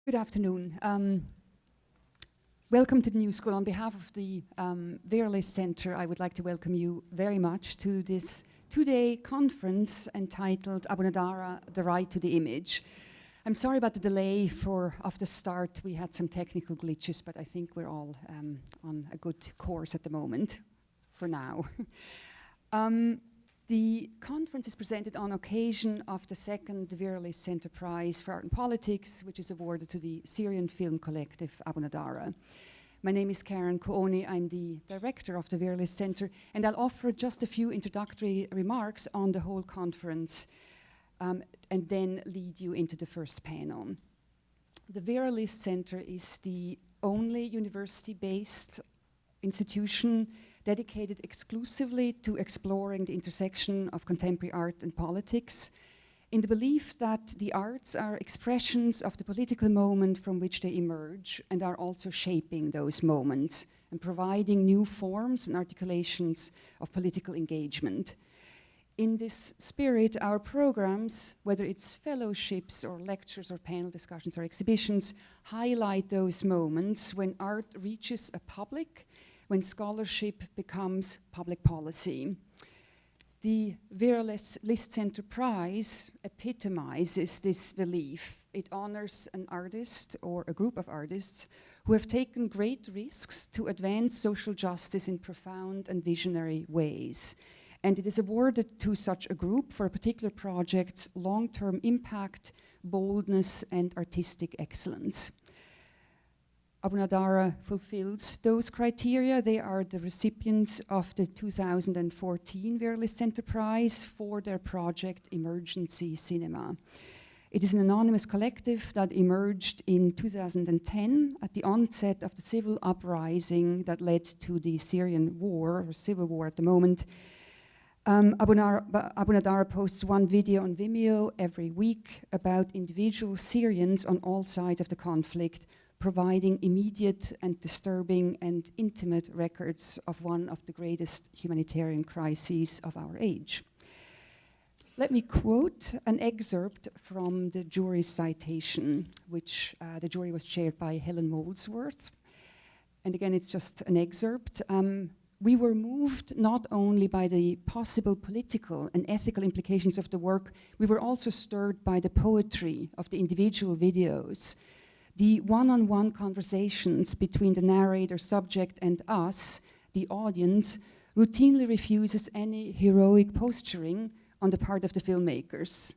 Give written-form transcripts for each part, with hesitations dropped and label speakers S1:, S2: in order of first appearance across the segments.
S1: Good afternoon. Welcome to the New School. On behalf of the Vera List Center, I would like to welcome you very much to this two-day conference entitled Abounaddara, The Right to the Image. I'm sorry about the delay of the start. We had some technical glitches, but I think we're all on a good course at the moment, for now. The conference is presented on occasion of the second Vera List Center Prize for Art and Politics, which is awarded to the Syrian film collective Abounaddara. My name is Karen Kooni. I'm the director of the Vera List Center, and I'll offer just a few introductory remarks on the whole conference, and then lead you into the first panel. The Vera List Center is the only university-based institution dedicated exclusively to exploring the intersection of contemporary art and politics, in the belief that the arts are expressions of the political moment from which they emerge and are also shaping those moments and providing new forms and articulations of political engagement. In this spirit, our programs, whether it's fellowships or lectures or panel discussions or exhibitions, highlight those moments when art reaches a public, when scholarship becomes public policy. The Vera List Center Prize epitomizes this belief. It honors an artist or a group of artists who have taken great risks to advance social justice in profound and visionary ways. And it is awarded to such a group for a particular project's long-term impact, boldness, and artistic excellence. Abounaddara fulfills those criteria. They are the recipients of the 2014 Vera List Center Prize for their project Emergency Cinema. It is an anonymous collective that emerged in 2010 at the onset of the civil uprising that led to the Syrian war, or civil war at the moment. Abounaddara posts one video on Vimeo every week about individual Syrians on all sides of the conflict, providing immediate and disturbing and intimate records of one of the greatest humanitarian crises of our age. Let me quote an excerpt from the jury's citation, which the jury was chaired by Helen Molesworth. And again, it's just an excerpt. We were moved not only by the possible political and ethical implications of the work, we were also stirred by the poetry of the individual videos. The one-on-one conversations between the narrator, subject, and us, the audience, routinely refuses any heroic posturing on the part of the filmmakers.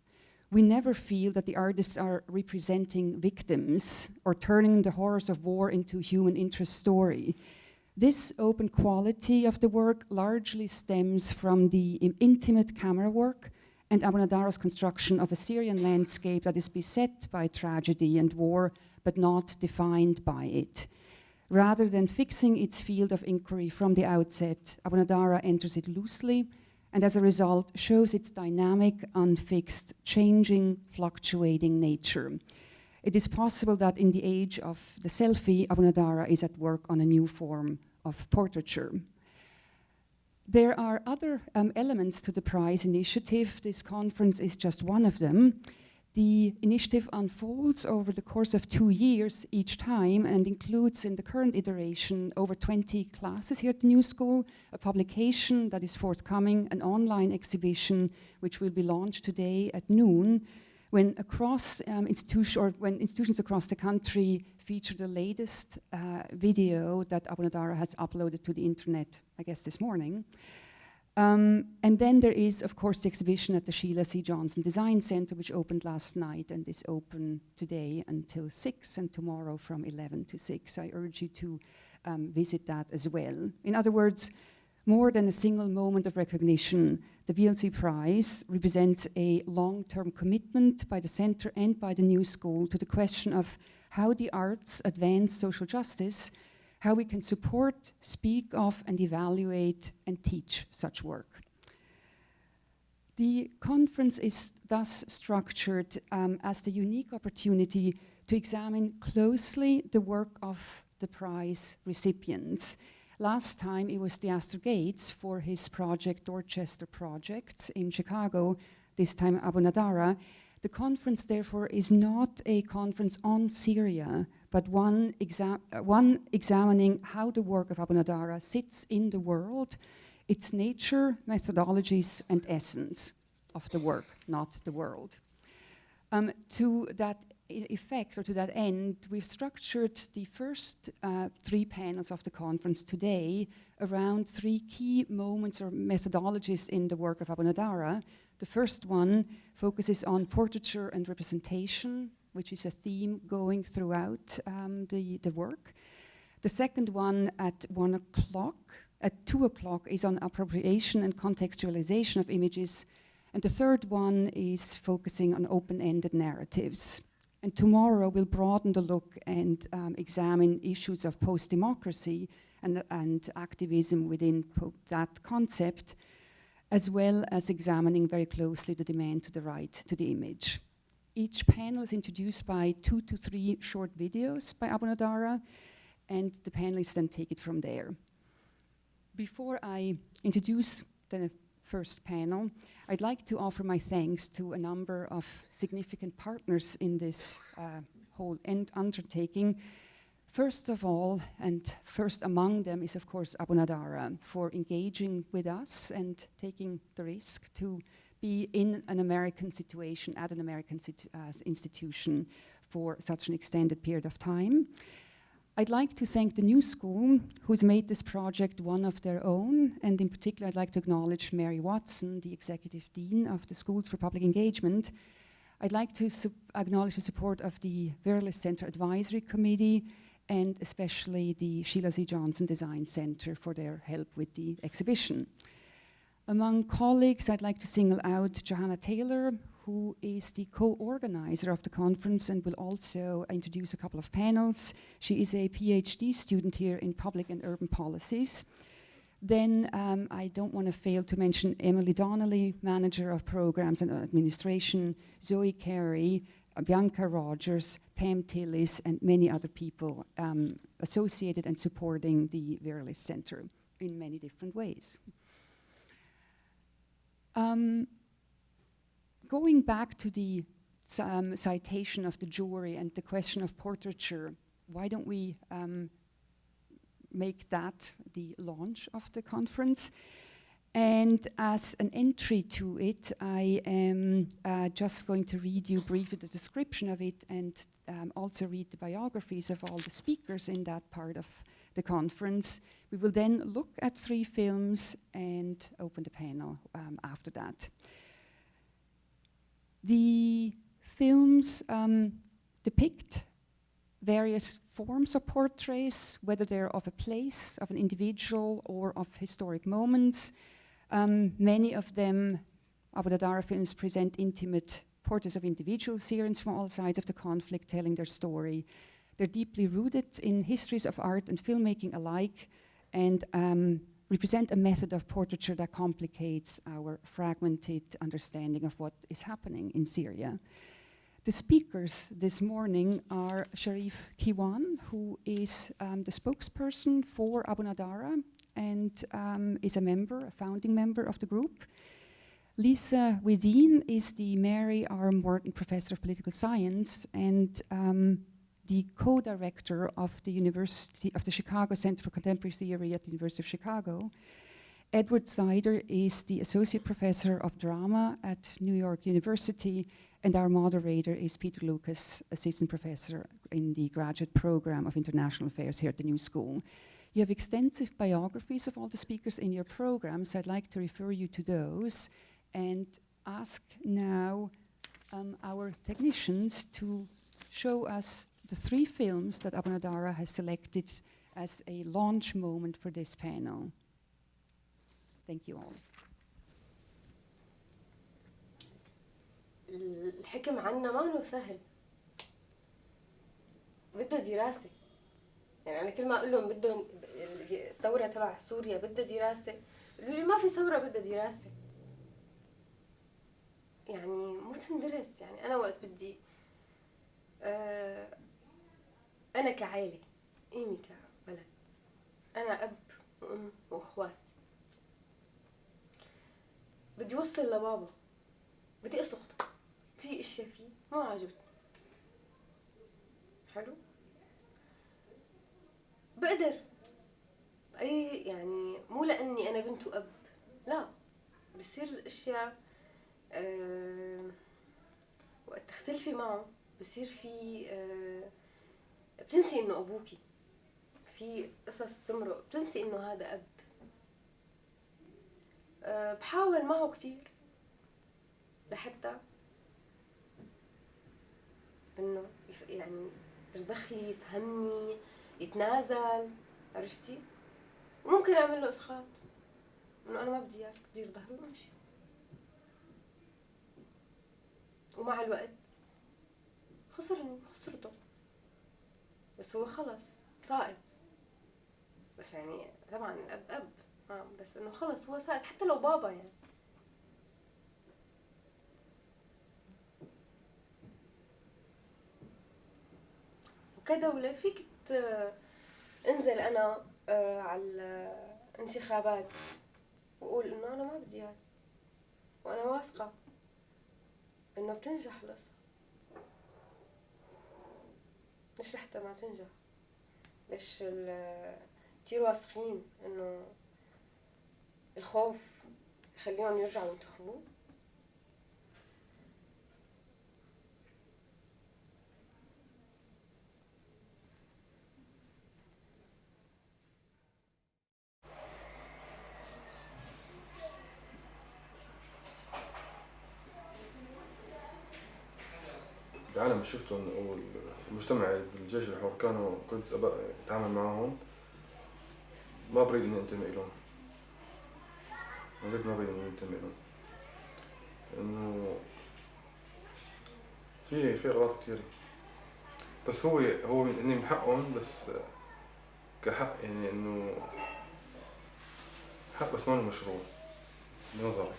S1: We never feel that the artists are representing victims or turning the horrors of war into a human interest story. This open quality of the work largely stems from the intimate camera work and Abounaddara's construction of a Syrian landscape that is beset by tragedy and war, but not defined by it. Rather than fixing its field of inquiry from the outset, Abounaddara enters it loosely, and as a result shows its dynamic, unfixed, changing, fluctuating nature. It is possible that in the age of the selfie, Abounaddara is at work on a new form of portraiture. There are other elements to the prize initiative. This conference is just one of them. The initiative unfolds over the course of 2 years each time and includes in the current iteration over 20 classes here at the New School, a publication that is forthcoming, an online exhibition which will be launched today at noon, when institutions across the country feature the latest video that Abounaddara has uploaded to the internet, I guess this morning. And then there is, of course, the exhibition at the Sheila C. Johnson Design Center, which opened last night and is open today until 6 and tomorrow from 11 to 6. I urge you to visit that as well. In other words, more than a single moment of recognition, the VLC Prize represents a long-term commitment by the center and by the New School to the question of how the arts advance social justice, how we can support, speak of, and evaluate and teach such work. The conference is thus structured as the unique opportunity to examine closely the work of the prize recipients. Last time it was Theaster Gates for his project Dorchester Projects in Chicago, this time Abounaddara. The conference, therefore, is not a conference on Syria, but one examining how the work of Abounaddara sits in the world, its nature, methodologies, and essence of the work, not the world. To that effect, or to that end, we've structured the first 3 panels of the conference today around 3 key moments or methodologies in the work of Abounaddara. The first one focuses on portraiture and representation, which is a theme going throughout the work. The second one at 1 o'clock, at 2 o'clock, is on appropriation and contextualization of images. And the third one is focusing on open-ended narratives. And tomorrow we'll broaden the look and examine issues of post-democracy and activism within that concept, as well as examining very closely the demand to the right to the image. Each panel is introduced by 2 to 3 short videos by Abounaddara, and the panelists then take it from there. Before I introduce the first panel, I'd like to offer my thanks to a number of significant partners in this whole undertaking. First of all, and first among them is of course Abounaddara, for engaging with us and taking the risk to be in an American situation, at an American institution for such an extended period of time. I'd like to thank the New School, who's made this project one of their own, and in particular I'd like to acknowledge Mary Watson, the Executive Dean of the Schools for Public Engagement. I'd like to acknowledge the support of the Vera List Center Advisory Committee, and especially the Sheila Z. Johnson Design Center for their help with the exhibition. Among colleagues, I'd like to single out Johanna Taylor, who is the co-organizer of the conference and will also introduce a couple of panels. She is a PhD student here in public and urban policies. Then I don't want to fail to mention Emily Donnelly, manager of programs and administration, Zoe Carey, Bianca Rogers, Pam Tillis, and many other people associated and supporting the Vera List Center in many different ways. Going back to the citation of the jury and the question of portraiture, why don't we make that the launch of the conference? And as an entry to it, I am just going to read you briefly the description of it and also read the biographies of all the speakers in that part of the conference. We will then look at 3 films and open the panel after that. The films depict various forms of portraits, whether they're of a place, of an individual, or of historic moments. Many of them, Abounaddara films, present intimate portraits of individual Syrians from all sides of the conflict, telling their story. They're deeply rooted in histories of art and filmmaking alike, and represent a method of portraiture that complicates our fragmented understanding of what is happening in Syria. The speakers this morning are Sharif Kiwan, who is the spokesperson for Abounaddara and is a founding member of the group. Lisa Wedin is the Mary R. Morton Professor of Political Science and the co-director of the Chicago Center for Contemporary Theory at the University of Chicago. Edward Sider is the Associate Professor of Drama at New York University, and our moderator is Peter Lucas, Assistant Professor in the Graduate Program of International Affairs here at the New School. You have extensive biographies of all the speakers in your program, so I'd like to refer you to those and ask now our technicians to show us the 3 films that Abounaddara has selected as a launch moment for this panel. Thank you all.
S2: الحكم عنا ما هو سهل، بده دراسة. يعني أنا كل ما أقول لهم بدهم الثورة تبع سوريا بدها دراسة، يقولوا لي ما في ثورة بدها دراسة. يعني مو تندرس. يعني أنا وقت بدي أنا كعائلة، إيمي كبلد، أنا أب وأم وأخوات، بدي وصل لبابا، بدي أسقطه. في اشياء فيه ما عجبتني. حلو، بقدر اي يعني مو لاني انا بنت واب، لا، بصير الاشياء وقت تختلفي معه بصير في بتنسي انه ابوكي، في قصص تمرق بتنسي انه هذا اب. بحاول معه كتير لحتى انه يعني يرضخلي، يفهمني، يتنازل، عرفتي؟ ممكن اعمل له اسقاط انه انا ما بدي اياك، دير ظهري وامشي. ومع الوقت خسرته، بس هو خلص ساقط. بس يعني طبعا الاب بس انه خلص هو ساقط حتى لو بابا يعني. وكدولة فيك انزل انا على الانتخابات وقول انه انا ما بدي اياك، وانا واثقة انه بتنجح القصة. مش لحتى ما تنجح، ليش كتير واثقين انه الخوف يخليهم يرجعوا ينتخبوا.
S3: العالم اللي شفتهم والمجتمع بالجيش الحر كنت أتعامل معهم، ما بريد إني أنتمي إلهم، ما بريد إني أنتمي إلهم، إنه في أغلاط كتير. بس هو إني من حقهم، بس كحق يعني إنه حق بس ما هو مشروع بنظري.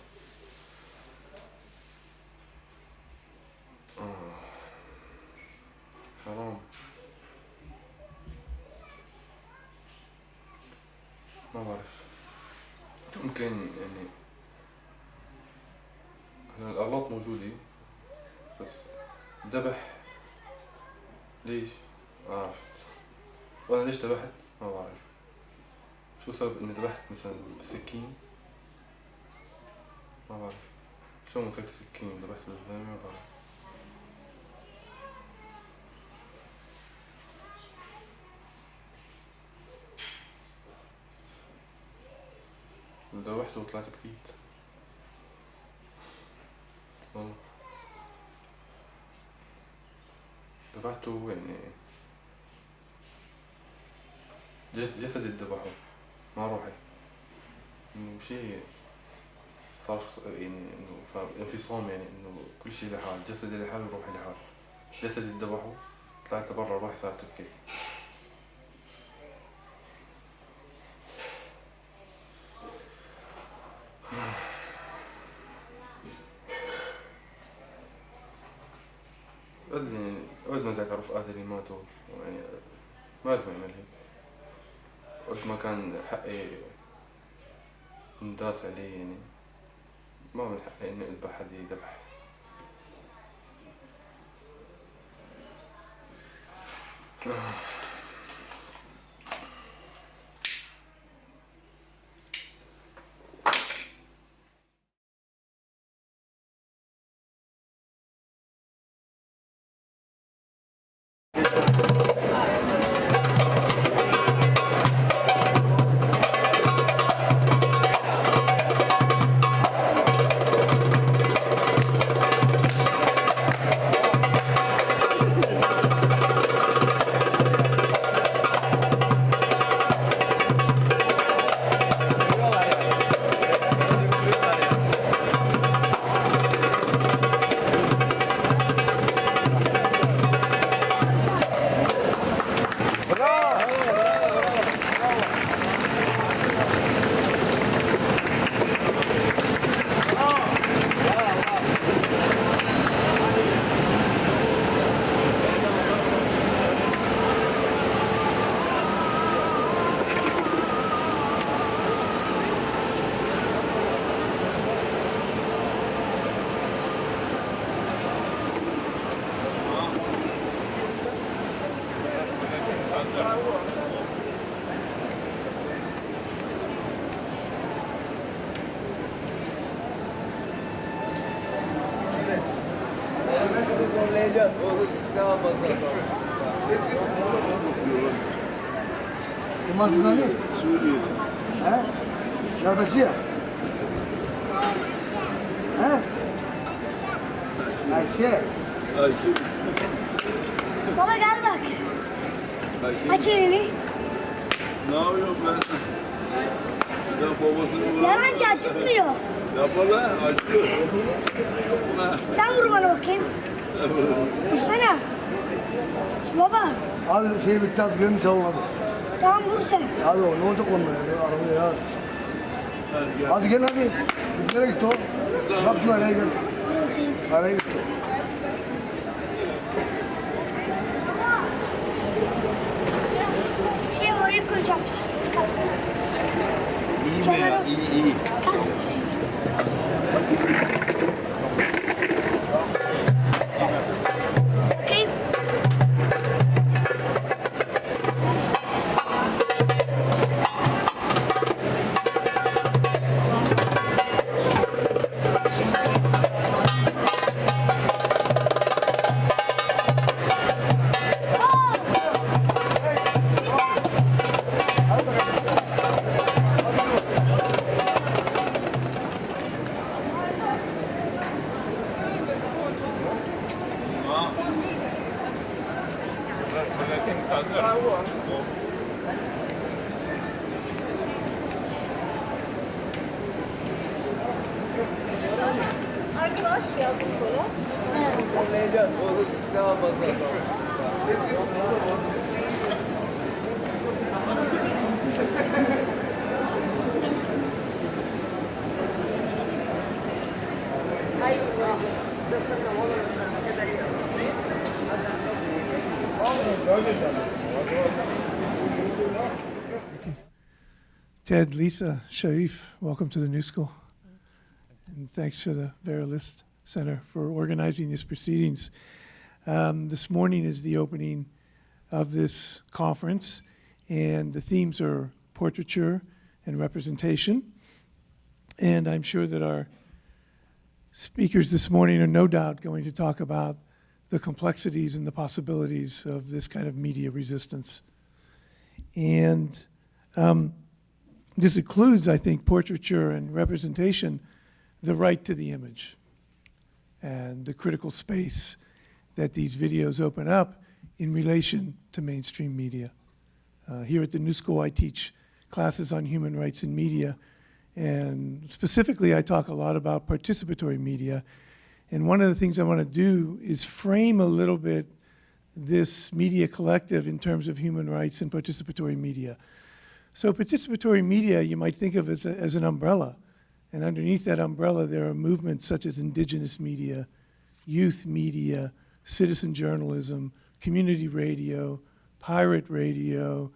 S3: حرام، ما بعرف، ممكن يعني الأغلاط موجودة، بس ذبح ليش؟ ما عرفت. وأنا ليش ذبحت؟ ما بعرف. شو سبب إني ذبحت مثلا بالسكين؟ ما بعرف. شو مسكت السكين وذبحت بالزلمة؟ ما بعرف. ذبحته وطلعت بكيت والله. ذبحته يعني جسدي ذبحه، ما روحي. إنه شيء صار يعني إنه انفصام، يعني إنه كل شيء لحال، جسدي لحال وروحي لحال. جسدي ذبحه، طلعت لبرا، روحي صارت تبكي. قد ما زعلت على رفقاتي اللي ماتوا، يعني ما لازم أعمل هيك. قد ما كان حقي نداس علي، يعني ما من حقي إني أذبح حد يذبح.
S4: Kemal Sunani? Suriye. He? Şerbetçi ya? He? Ayşe.
S5: Ayşe.
S6: Baba gel bak.
S5: Ayşe.
S6: Aç elini.
S5: Ne yapıyorsun ben? Ya babasını vur.
S6: Yalancı acıtmıyor.
S5: Yapma lan, acıyor. Ulan.
S6: Sen vur bana bakayım. Vursana. Baba.
S4: Abi şey bitti hadi gönül çalmadı.
S6: Tamam vur sen.
S4: Abi o ne oldu onunla ya? Arabaya ya.
S5: Hadi gel.
S4: Hadi gel hadi. Biz nereye gitti o? Bak şunu araya gel. Araya gitti.
S6: Şey oraya koyacağım bisikleti kalsana.
S5: İyi mi ya? İyi iyi.
S6: Bakayım.
S2: Arkadaş yazdım böyle.
S7: Ted, Lisa, Sharif, welcome to the New School. And thanks to the Vera List Center for organizing these proceedings. This morning is the opening of this conference, and the themes are portraiture and representation. And I'm sure that our speakers this morning are no doubt going to talk about the complexities and the possibilities of this kind of media resistance. And this includes, I think, portraiture and representation, the right to the image, and the critical space that these videos open up in relation to mainstream media. Here at the New School, I teach classes on human rights in media, and specifically, I talk a lot about participatory media. And one of the things I want to do is frame a little bit this media collective in terms of human rights and participatory media. So participatory media, you might think of as an umbrella. And underneath that umbrella, there are movements such as indigenous media, youth media, citizen journalism, community radio, pirate radio,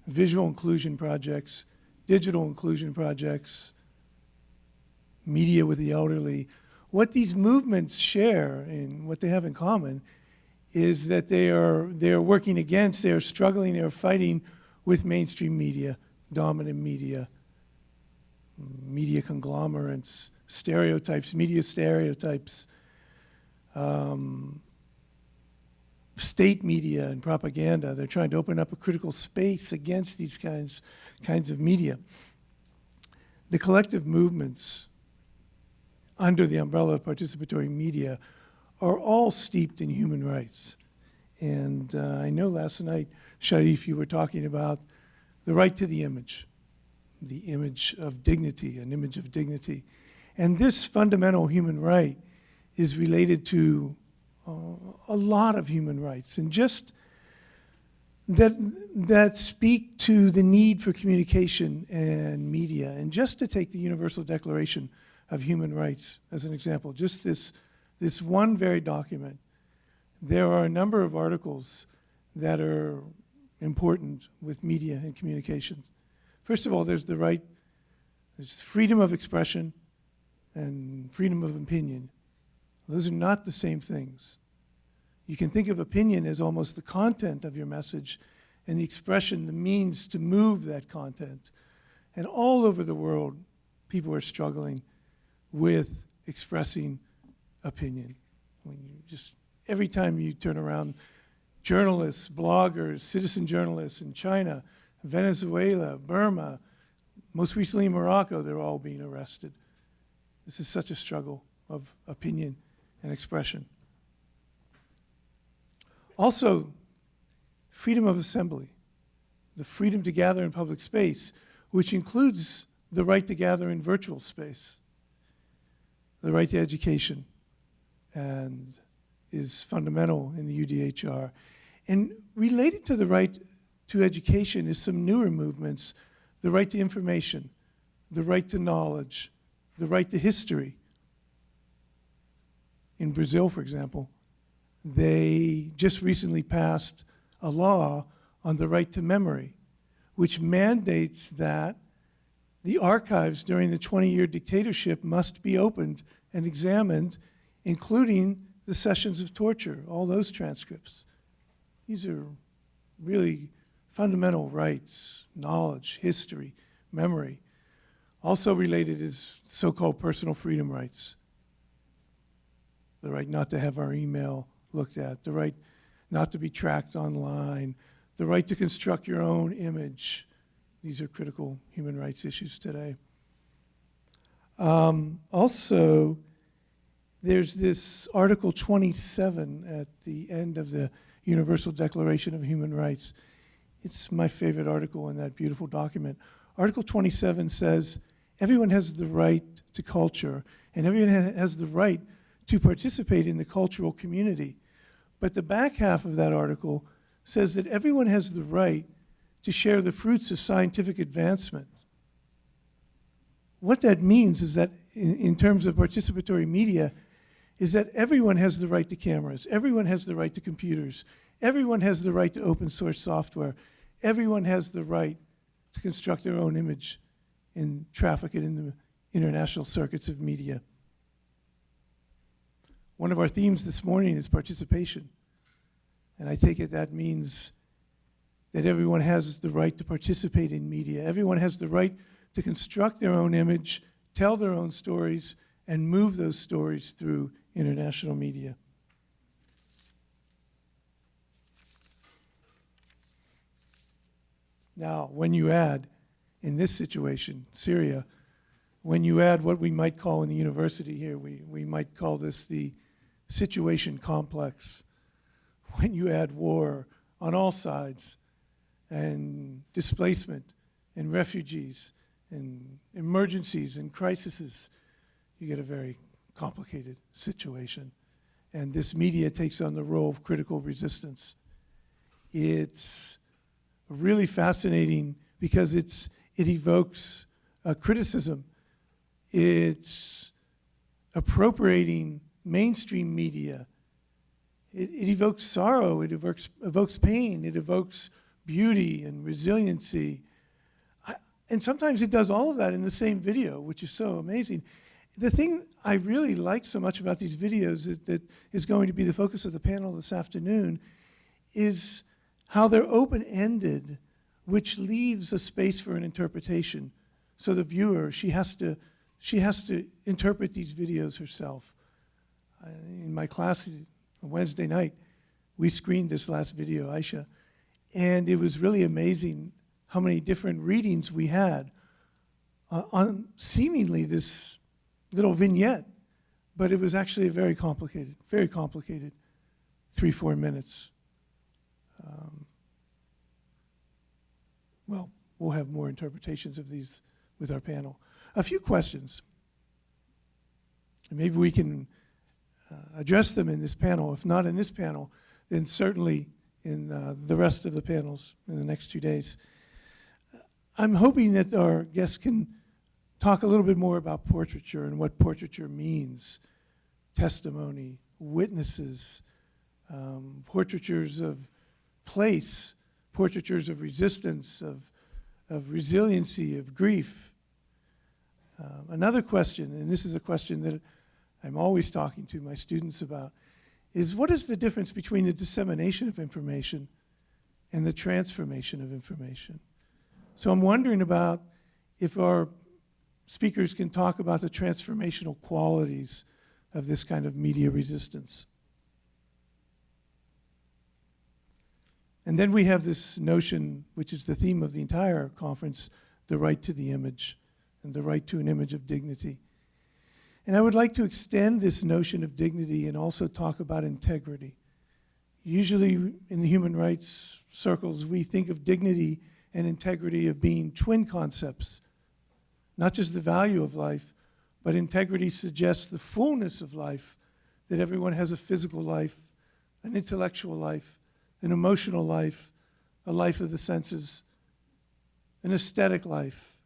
S7: visual inclusion projects, digital inclusion projects, media with the elderly. What these movements share and what they have in common is that they are working against, they are struggling, they are fighting with mainstream media, dominant media, media conglomerates, stereotypes, media stereotypes, state media and propaganda. They're trying to open up a critical space against these kinds of media. The collective movements under the umbrella of participatory media are all steeped in human rights. And I know last night, Sharif, you were talking about the right to the image of dignity, an image of dignity. And this fundamental human right is related to a lot of human rights, and just that speak to the need for communication and media. And just to take the Universal Declaration of Human Rights as an example, just this one very document, there are a number of articles that are important with media and communications. First of all, there's freedom of expression and freedom of opinion. Those are not the same things. You can think of opinion as almost the content of your message, and the expression, the means to move that content. And all over the world, people are struggling with expressing opinion. When you just, every time you turn around, journalists, bloggers, citizen journalists in China, Venezuela, Burma, most recently in Morocco, they're all being arrested. This is such a struggle of opinion and expression. Also, freedom of assembly, the freedom to gather in public space, which includes the right to gather in virtual space, the right to education, and is fundamental in the UDHR. And related to the right to education is some newer movements, the right to information, the right to knowledge, the right to history. In Brazil, for example, they just recently passed a law on the right to memory, which mandates that the archives during the 20-year dictatorship must be opened and examined, including the sessions of torture, all those transcripts. These are really fundamental rights, knowledge, history, memory. Also related is so-called personal freedom rights. The right not to have our email looked at, the right not to be tracked online, the right to construct your own image. These are critical human rights issues today. Also, there's this Article 27 at the end of the Universal Declaration of Human Rights. It's my favorite article in that beautiful document. Article 27 says, everyone has the right to culture, and everyone has the right to participate in the cultural community. But the back half of that article says that everyone has the right to share the fruits of scientific advancement. What that means is that in terms of participatory media, is that everyone has the right to cameras, everyone has the right to computers, everyone has the right to open source software, everyone has the right to construct their own image and traffic it in the international circuits of media. One of our themes this morning is participation. And I take it that means that everyone has the right to participate in media. Everyone has the right to construct their own image, tell their own stories, and move those stories through international media. Now, when you add, in this situation, Syria, when you add what we might call in the university here, we might call this the situation complex. When you add war on all sides, and displacement, and refugees, and emergencies, and crises, you get a very complicated situation. And this media takes on the role of critical resistance. It's really fascinating because it evokes criticism. It's appropriating mainstream media. It evokes sorrow, it evokes pain, it evokes beauty and resiliency. And sometimes it does all of that in the same video, which is so amazing. The thing I really like so much about these videos that is going to be the focus of the panel this afternoon is how they're open-ended, which leaves a space for an interpretation. So the viewer, she has to interpret these videos herself. In my class on Wednesday night, we screened this last video, Aisha, and it was really amazing how many different readings we had on seemingly this little vignette, but it was actually a very complicated 3-4 minutes. Well, we'll have more interpretations of these with our panel. A few questions. And maybe we can address them in this panel. If not in this panel, then certainly in the rest of the panels in the next 2 days. I'm hoping that our guests can talk a little bit more about portraiture and what portraiture means, testimony, witnesses, portraitures of place, portraitures of resistance, of resiliency, of grief. Another question, and this is a question that I'm always talking to my students about, is what is the difference between the dissemination of information and the transformation of information. So I'm wondering about if our speakers can talk about the transformational qualities of this kind of media resistance. And then we have this notion, which is the theme of the entire conference, the right to the image, and the right to an image of dignity. And I would like to extend this notion of dignity and also talk about integrity. Usually in the human rights circles, we think of dignity and integrity of being twin concepts, not just the value of life, but integrity suggests the fullness of life, that everyone has a physical life, an intellectual life, an emotional life, a life of the senses, an aesthetic life.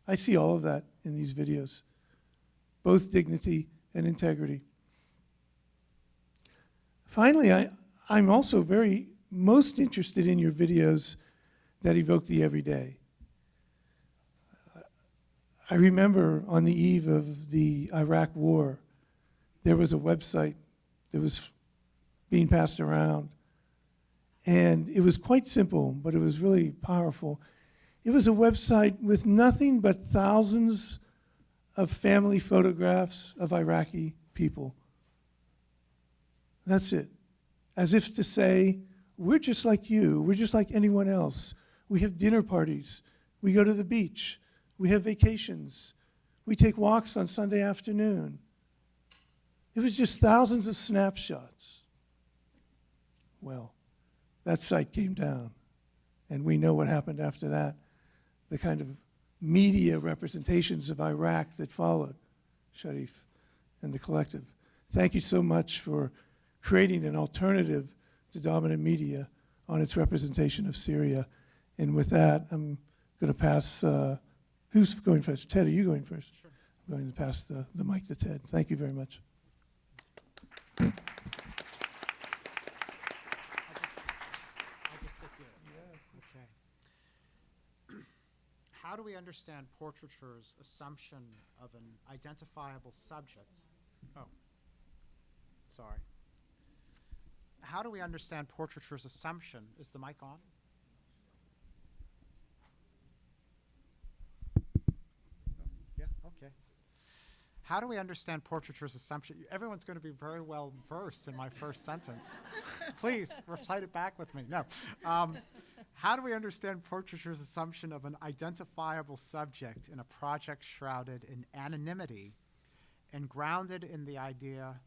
S7: I see all of that in these videos, both dignity and integrity. Finally, I'm also most interested in your videos that evoke the everyday. I remember on the eve of the Iraq War, there was a website that was being passed around. And it was quite simple, but it was really powerful. It was a website with nothing but thousands of family photographs of Iraqi people. That's it. As if to say, we're just like you, we're just like anyone else. We have dinner parties, we go to the beach, we have vacations, we take walks on Sunday afternoon. It was just thousands of snapshots. Well, that site came down, and we know what happened after that, the kind of media representations of Iraq that followed, Sharif and the collective. Thank you so much for creating an alternative to dominant media on its representation of Syria. And with that, I'm going to pass, who's going first? Ted, are you going first? Sure. I'm going to pass the mic to Ted. Thank you very much.
S8: How do we understand portraiture's assumption of an identifiable subject? Oh, sorry. How do we understand portraiture's assumption? Is the mic on? Yeah, okay. How do we understand portraiture's assumption? Everyone's going to be very well versed in my first sentence. Please, recite it back with me. No. How do we understand portraiture's assumption of an identifiable subject in a project shrouded in anonymity and grounded in the idea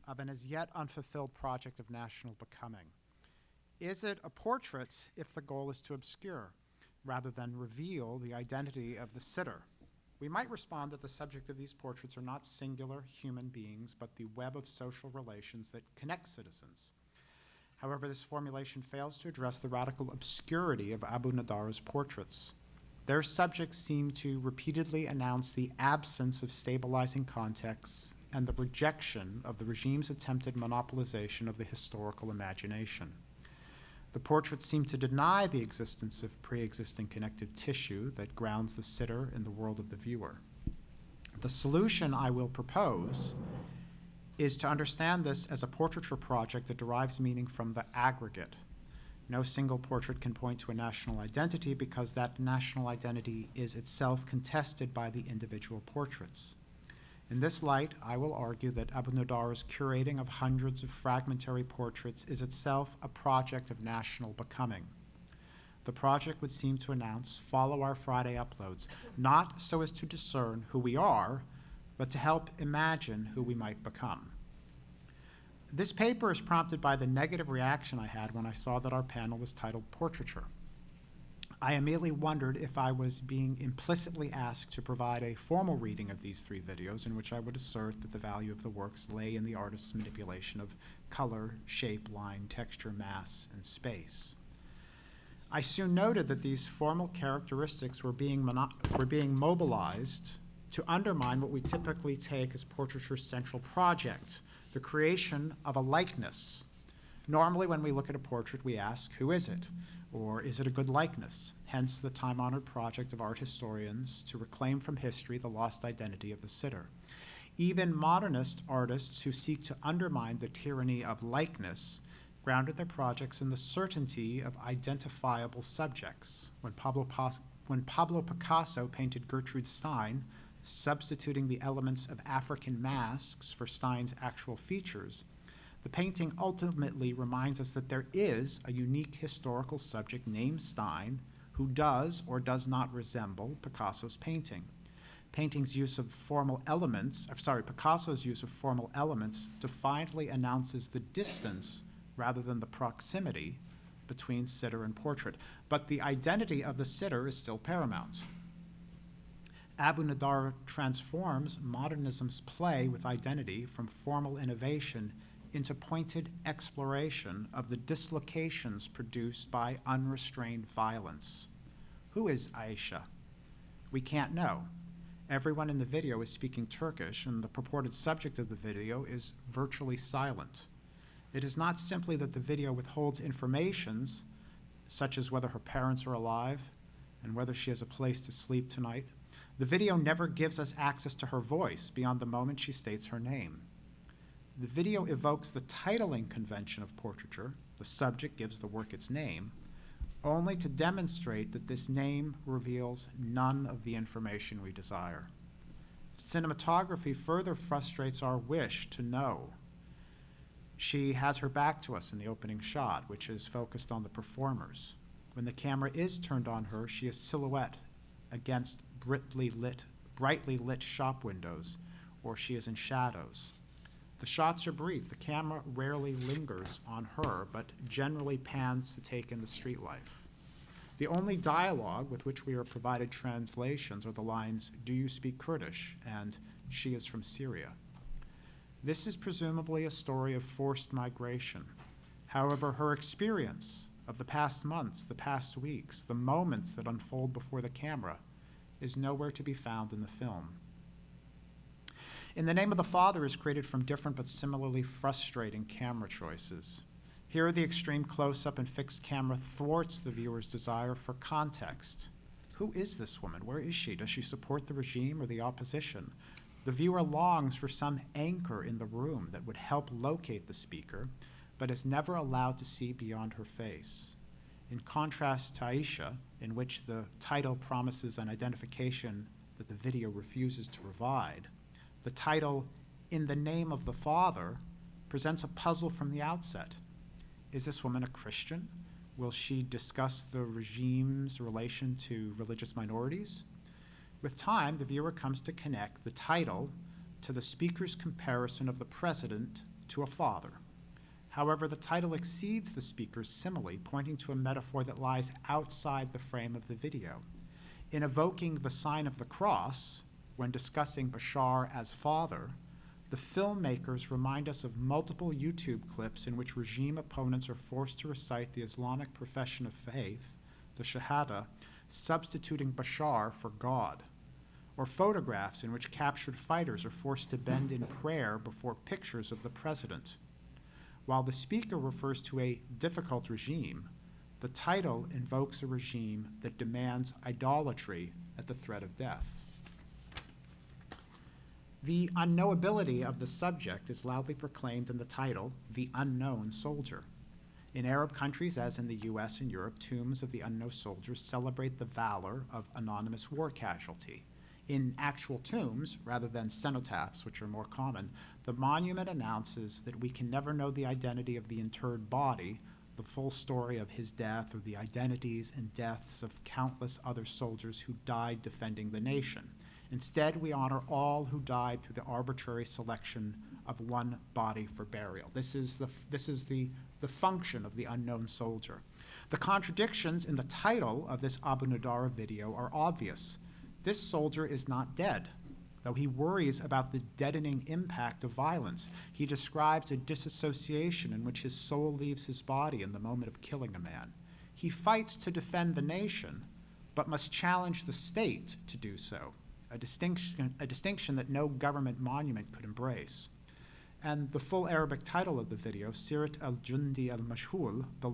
S8: of an as yet unfulfilled project of national becoming? Is it a portrait if the goal is to obscure rather than reveal the identity of the sitter? We might respond that the subject of these portraits are not singular human beings, but the web of social relations that connect citizens. However, this formulation fails to address the radical obscurity of Abounaddara's portraits. Their subjects seem to repeatedly announce the absence of stabilizing contexts and the rejection of the regime's attempted monopolization of the historical imagination. The portraits seem to deny the existence of pre-existing connective tissue that grounds the sitter in the world of the viewer. The solution I will propose is to understand this as a portraiture project that derives meaning from the aggregate. No single portrait can point to a national identity because that national identity is itself contested by the individual portraits. In this light, I will argue that Abounaddara's curating of hundreds of fragmentary portraits is itself a project of national becoming. The project would seem to announce, follow our Friday uploads, not so as to discern who we are, but to help imagine who we might become. This paper is prompted by the negative reaction I had when I saw that our panel was titled Portraiture. I immediately wondered if I was being implicitly asked to provide a formal reading of these three videos in which I would assert that the value of the works lay in the artist's manipulation of color, shape, line, texture, mass, and space. I soon noted that these formal characteristics were being mobilized to undermine what we typically take as portraiture's central project, the creation of a likeness. Normally, when we look at a portrait, we ask, who is it? Or is it a good likeness? Hence the time-honored project of art historians to reclaim from history the lost identity of the sitter. Even modernist artists who seek to undermine the tyranny of likeness grounded their projects in the certainty of identifiable subjects. When Pablo Picasso painted Gertrude Stein, substituting the elements of African masks for Stein's actual features, the painting ultimately reminds us that there is a unique historical subject named Stein who does or does not resemble Picasso's painting. Picasso's use of formal elements defiantly announces the distance rather than the proximity between sitter and portrait. But the identity of the sitter is still paramount. Abounaddara transforms modernism's play with identity from formal innovation into pointed exploration of the dislocations produced by unrestrained violence. Who is Aisha? We can't know. Everyone in the video is speaking Turkish, and the purported subject of the video is virtually silent. It is not simply that the video withholds informations, such as whether her parents are alive and whether she has a place to sleep tonight. The video never gives us access to her voice beyond the moment she states her name. The video evokes the titling convention of portraiture. The subject gives the work its name, only to demonstrate that this name reveals none of the information we desire. Cinematography further frustrates our wish to know. She has her back to us in the opening shot, which is focused on the performers. When the camera is turned on her, she is silhouette against brightly lit shop windows, or she is in shadows. The shots are brief. The camera rarely lingers on her, but generally pans to take in the street life. The only dialogue with which we are provided translations are the lines, "Do you speak Kurdish?" and "She is from Syria." This is presumably a story of forced migration. However, her experience of the past months, the past weeks, the moments that unfold before the camera is nowhere to be found in the film. In the Name of the Father is created from different but similarly frustrating camera choices. Here, the extreme close-up and fixed camera thwarts the viewer's desire for context. Who is this woman? Where is she? Does she support the regime or the opposition? The viewer longs for some anchor in the room that would help locate the speaker, but is never allowed to see beyond her face. In contrast to Aisha, in which the title promises an identification that the video refuses to provide, the title, In the Name of the Father, presents a puzzle from the outset. Is this woman a Christian? Will she discuss the regime's relation to religious minorities? With time, the viewer comes to connect the title to the speaker's comparison of the president to a father. However, the title exceeds the speaker's simile, pointing to a metaphor that lies outside the frame of the video. In evoking the sign of the cross, when discussing Bashar as father, the filmmakers remind us of multiple YouTube clips in which regime opponents are forced to recite the Islamic profession of faith, the Shahada, substituting Bashar for God, or photographs in which captured fighters are forced to bend in prayer before pictures of the president. While the speaker refers to a difficult regime, the title invokes a regime that demands idolatry at the threat of death. The unknowability of the subject is loudly proclaimed in the title, The Unknown Soldier. In Arab countries, as in the US and Europe, tombs of the unknown soldiers celebrate the valor of anonymous war casualty. In actual tombs, rather than cenotaphs, which are more common, the monument announces that we can never know the identity of the interred body, the full story of his death, or the identities and deaths of countless other soldiers who died defending the nation. Instead, we honor all who died through the arbitrary selection of one body for burial. This is the function of the unknown soldier. The contradictions in the title of this Abounaddara video are obvious. This soldier is not dead, though he worries about the deadening impact of violence. He describes a disassociation in which his soul leaves his body in the moment of killing a man. He fights to defend the nation, but must challenge the state to do so. A distinction that no government monument could embrace. And the full Arabic title of the video, Sirat al-Jundi al-Mashhul, the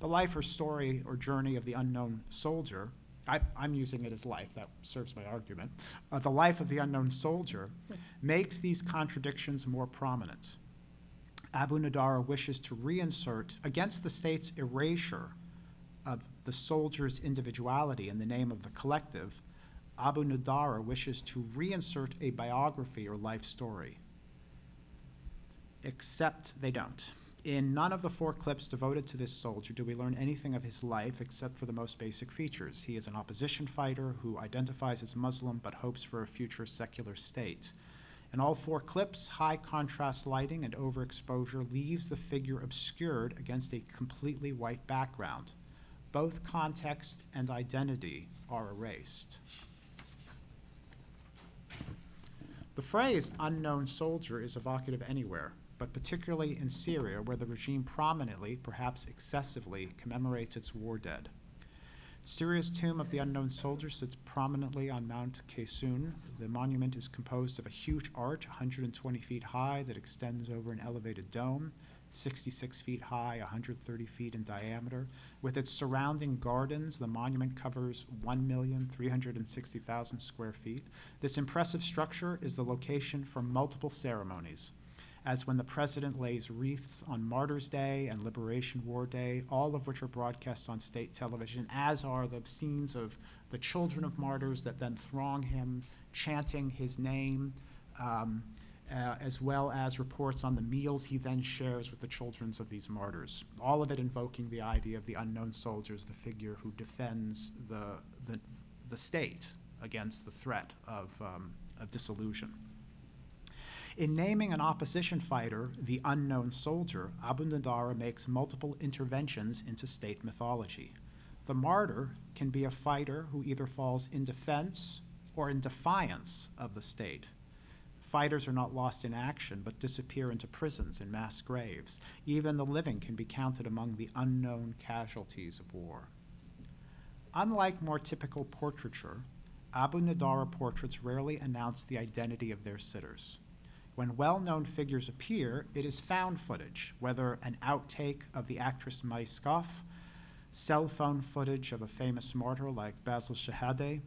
S8: life or story or journey of the unknown soldier, I'm using it as life, that serves my argument, the life of the unknown soldier, makes these contradictions more prominent. Abounaddara wishes to reinsert, against the state's erasure of the soldier's individuality in the name of the collective, Abounaddara wishes to reinsert a biography or life story. Except they don't. In none of the 4 clips devoted to this soldier do we learn anything of his life except for the most basic features. He is an opposition fighter who identifies as Muslim but hopes for a future secular state. In all 4 clips, high contrast lighting and overexposure leaves the figure obscured against a completely white background. Both context and identity are erased. The phrase unknown soldier is evocative anywhere, but particularly in Syria, where the regime prominently, perhaps excessively, commemorates its war dead. Syria's Tomb of the Unknown Soldier sits prominently on Mount Kaysun. The monument is composed of a huge arch, 120 feet high, that extends over an elevated dome, 66 feet high, 130 feet in diameter. With its surrounding gardens, the monument covers 1,360,000 square feet. This impressive structure is the location for multiple ceremonies, as when the president lays wreaths on Martyrs' Day and Liberation War Day, all of which are broadcast on state television, as are the scenes of the children of martyrs that then throng him, chanting his name, as well as reports on the meals he then shares with the children of these martyrs. All of it invoking the idea of the unknown soldier as the figure who defends the state against the threat of dissolution. In naming an opposition fighter the unknown soldier, Abounaddara makes multiple interventions into state mythology. The martyr can be a fighter who either falls in defense or in defiance of the state. Fighters are not lost in action, but disappear into prisons and mass graves. Even the living can be counted among the unknown casualties of war. Unlike more typical portraiture, Abounaddara portraits rarely announce the identity of their sitters. When well-known figures appear, it is found footage, whether an outtake of the actress Mai Skoff, cell phone footage of a famous martyr like Basil Shahadeh,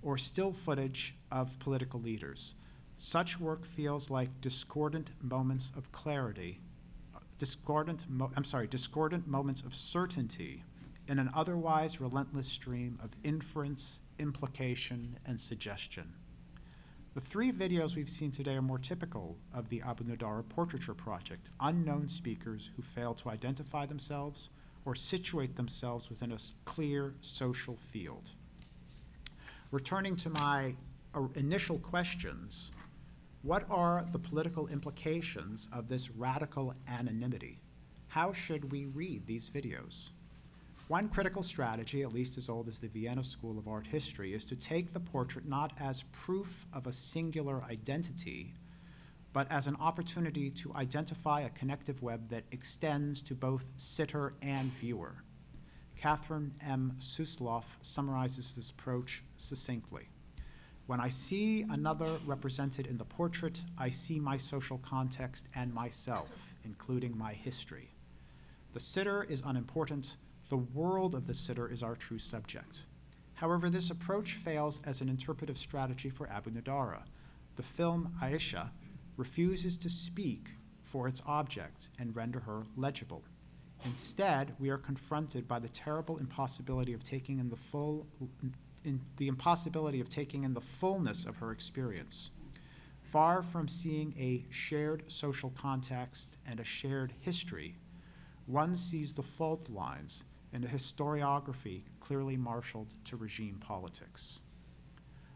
S8: or still footage of political leaders. Such work feels like discordant moments of clarity, discordant moments of certainty in an otherwise relentless stream of inference, implication, and suggestion. The 3 videos we've seen today are more typical of the Abounaddara Portraiture project, unknown speakers who fail to identify themselves or situate themselves within a clear social field. Returning to my initial questions, what are the political implications of this radical anonymity? How should we read these videos? One critical strategy, at least as old as the Vienna School of Art History, is to take the portrait not as proof of a singular identity, but as an opportunity to identify a connective web that extends to both sitter and viewer. Catherine M. Suslov summarizes this approach succinctly. When I see another represented in the portrait, I see my social context and myself, including my history. The sitter is unimportant. The world of the sitter is our true subject. However, this approach fails as an interpretive strategy for Abounaddara. The film Aisha refuses to speak for its object and render her legible. Instead, we are confronted by the terrible impossibility of taking in the fullness of her experience. Far from seeing a shared social context and a shared history, one sees the fault lines in a historiography clearly marshaled to regime politics.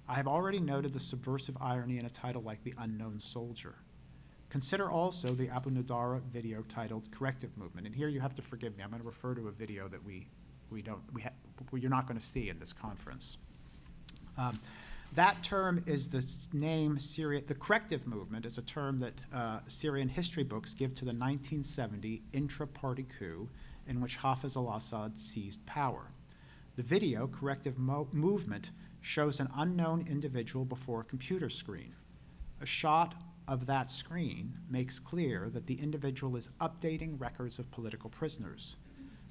S8: I have already noted the subversive irony in a title like The Unknown Soldier. Consider also the Abounaddara video titled Corrective Movement. And here you have to forgive me, I'm going to refer to a video that you're not going to see in this conference. That term is the name the corrective movement is a term that Syrian history books give to the 1970 intra-party coup in which Hafiz al-Assad seized power. The video, Corrective Movement, shows an unknown individual before a computer screen. A shot of that screen makes clear that the individual is updating records of political prisoners.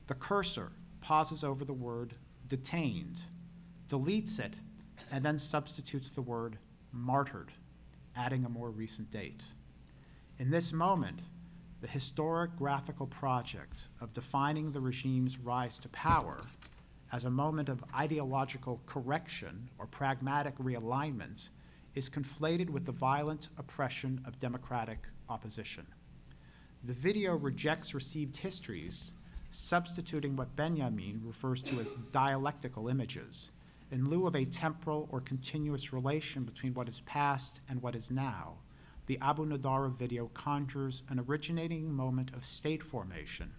S8: The cursor pauses over the word detained, deletes it, and then substitutes the word martyred, adding a more recent date. In this moment, the historic graphical project of defining the regime's rise to power as a moment of ideological correction or pragmatic realignment is conflated with the violent oppression of democratic opposition. The video rejects received histories, substituting what Benjamin refers to as dialectical images, in lieu of a temporal or continuous relation between what is past and what is now. The Abounaddara video conjures an originating moment of state formation.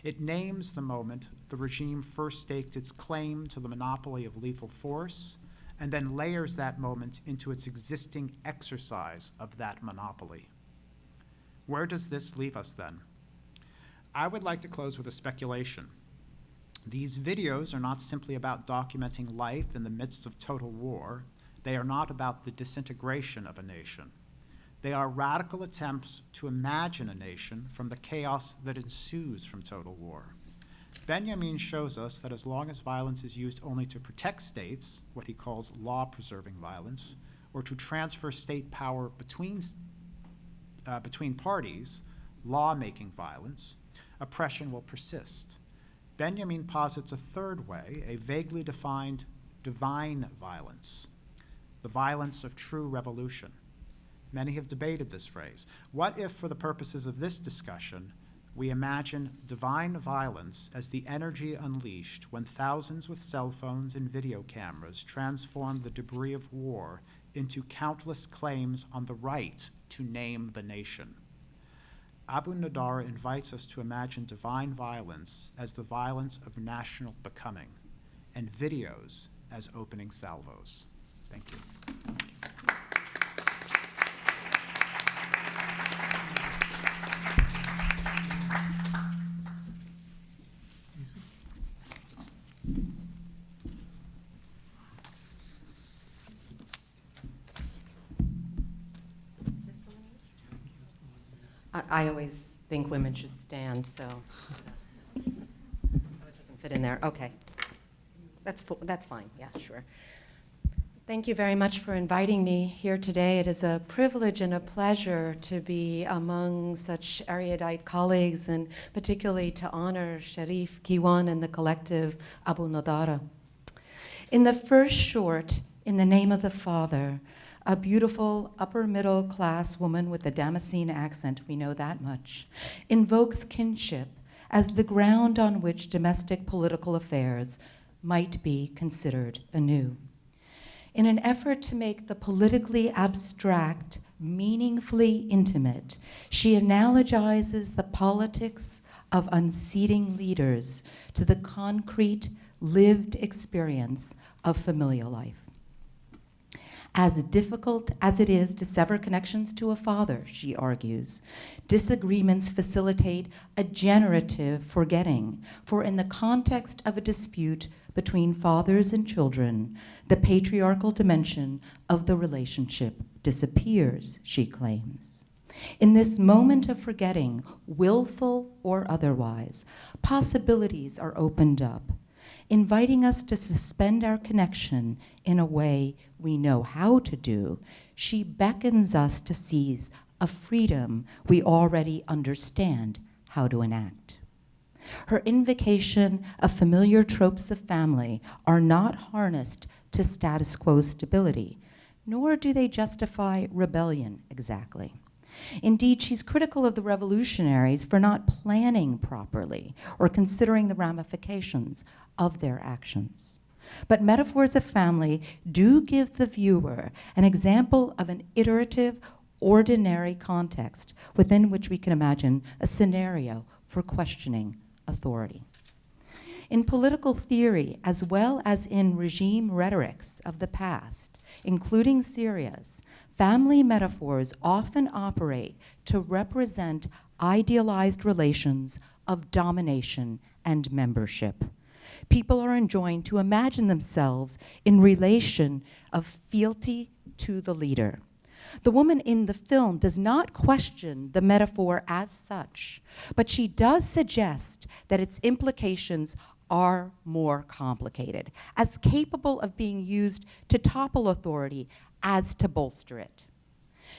S8: It names the moment the regime first staked its claim to the monopoly of lethal force, and then layers that moment into its existing exercise of that monopoly. Where does this leave us then? I would like to close with a speculation. These videos are not simply about documenting life in the midst of total war. They are not about the disintegration of a nation. They are radical attempts to imagine a nation from the chaos that ensues from total war. Benjamin shows us that as long as violence is used only to protect states, what he calls law-preserving violence, or to transfer state power between parties, law-making violence, oppression will persist. Benjamin posits a third way, a vaguely defined divine violence, the violence of true revolution. Many have debated this phrase. What if, for the purposes of this discussion, we imagine divine violence as the energy unleashed when thousands with cell phones and video cameras transform the debris of war into countless claims on the right to name the nation? Abounaddara invites us to imagine divine violence as the violence of national becoming, and videos as opening salvos. Thank you.
S9: I always think women should stand, so oh, it doesn't fit in there. Okay, that's fine. Yeah, sure. Thank you very much for inviting me here today. It is a privilege and a pleasure to be among such erudite colleagues, and particularly to honor Sharif Kiwan and the collective Abounaddara. In the first short, In the Name of the Father, a beautiful upper-middle class woman with a Damascene accent, we know that much, invokes kinship as the ground on which domestic political affairs might be considered anew. In an effort to make the politically abstract meaningfully intimate, she analogizes the politics of unseating leaders to the concrete, lived experience of familial life. As difficult as it is to sever connections to a father, she argues, disagreements facilitate a generative forgetting, for in the context of a dispute between fathers and children, the patriarchal dimension of the relationship disappears, she claims. In this moment of forgetting, willful or otherwise, possibilities are opened up, inviting us to suspend our connection in a way we know how to do. She beckons us to seize a freedom we already understand how to enact. Her invocation of familiar tropes of family are not harnessed to status quo stability, nor do they justify rebellion exactly. Indeed, she's critical of the revolutionaries for not planning properly or considering the ramifications of their actions. But metaphors of family do give the viewer an example of an iterative, ordinary context within which we can imagine a scenario for questioning authority. In political theory, as well as in regime rhetorics of the past, including Syria's, family metaphors often operate to represent idealized relations of domination and membership. People are enjoined to imagine themselves in relation of fealty to the leader. The woman in the film does not question the metaphor as such, but she does suggest that its implications are more complicated, as capable of being used to topple authority as to bolster it.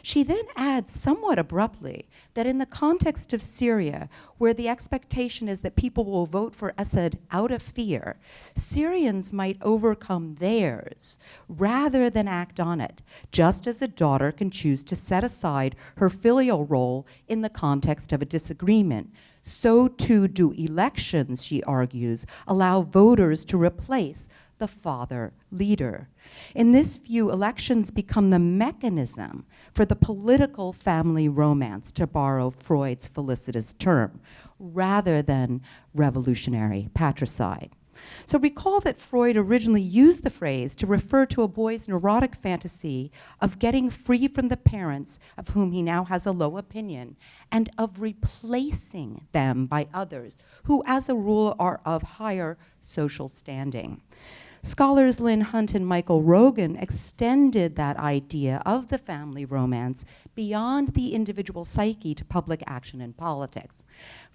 S9: She then adds somewhat abruptly that in the context of Syria, where the expectation is that people will vote for Assad out of fear, Syrians might overcome theirs rather than act on it, just as a daughter can choose to set aside her filial role in the context of a disagreement. So too do elections, she argues, allow voters to replace the father leader. In this view, elections become the mechanism for the political family romance, to borrow Freud's felicitous term, rather than revolutionary patricide. So recall that Freud originally used the phrase to refer to a boy's neurotic fantasy of getting free from the parents of whom he now has a low opinion, and of replacing them by others who, as a rule, are of higher social standing. Scholars Lynn Hunt and Michael Rogan extended that idea of the family romance beyond the individual psyche to public action and politics.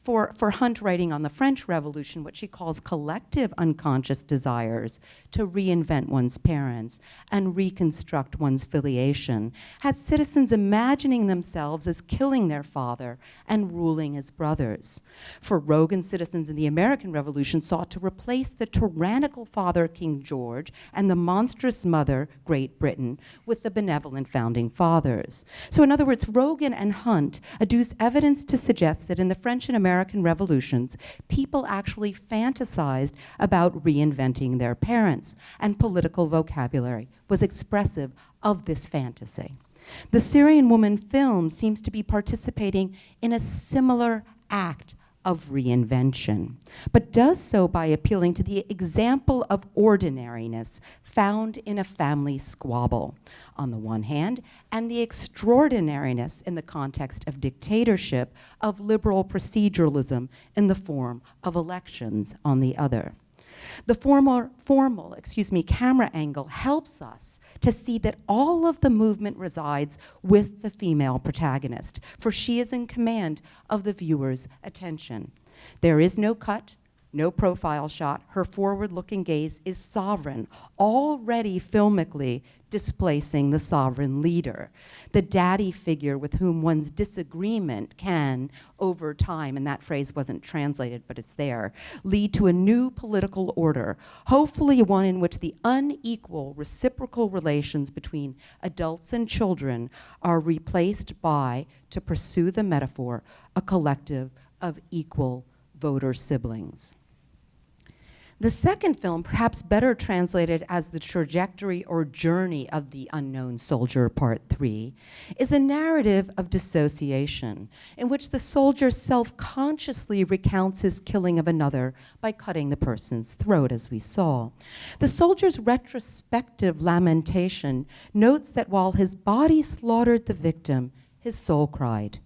S9: For Hunt, writing on the French Revolution, what she calls collective unconscious desires to reinvent one's parents and reconstruct one's filiation had citizens imagining themselves as killing their father and ruling as brothers. For Rogan, citizens in the American Revolution sought to replace the tyrannical father, King George, and the monstrous mother, Great Britain, with the benevolent founding fathers. So in other words, Rogan and Hunt adduce evidence to suggest that in the French and American revolutions, people actually fantasized about reinventing their parents, and political vocabulary was expressive of this fantasy. The Syrian woman film seems to be participating in a similar act of reinvention, but does so by appealing to the example of ordinariness found in a family squabble, on the one hand, and the extraordinariness in the context of dictatorship of liberal proceduralism in the form of elections on the other. The formal camera angle helps us to see that all of the movement resides with the female protagonist, for she is in command of the viewer's attention. There is no cut, no profile shot. Her forward-looking gaze is sovereign, already filmically displacing the sovereign leader, the daddy figure with whom one's disagreement can, over time, and that phrase wasn't translated, but it's there, lead to a new political order, hopefully one in which the unequal reciprocal relations between adults and children are replaced by, to pursue the metaphor, a collective of equal voter siblings. The second film, perhaps better translated as The Trajectory or Journey of the Unknown Soldier, Part 3, is a narrative of dissociation in which the soldier self-consciously recounts his killing of another by cutting the person's throat, as we saw. The soldier's retrospective lamentation notes that while his body slaughtered the victim, his soul cried.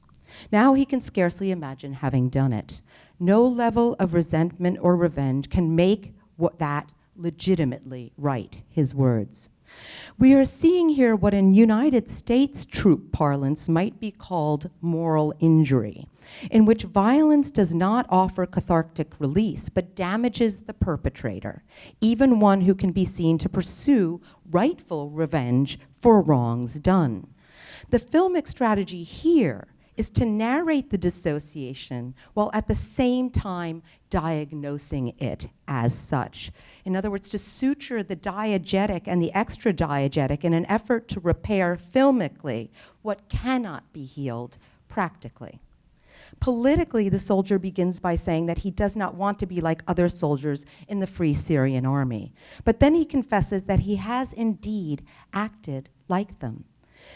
S9: Now he can scarcely imagine having done it. No level of resentment or revenge can make that legitimately right, his words. We are seeing here what in United States troop parlance might be called moral injury, in which violence does not offer cathartic release, but damages the perpetrator, even one who can be seen to pursue rightful revenge for wrongs done. The filmic strategy here is to narrate the dissociation while at the same time diagnosing it as such. In other words, to suture the diegetic and the extra-diegetic in an effort to repair filmically what cannot be healed practically. Politically, the soldier begins by saying that he does not want to be like other soldiers in the Free Syrian Army. But then he confesses that he has indeed acted like them.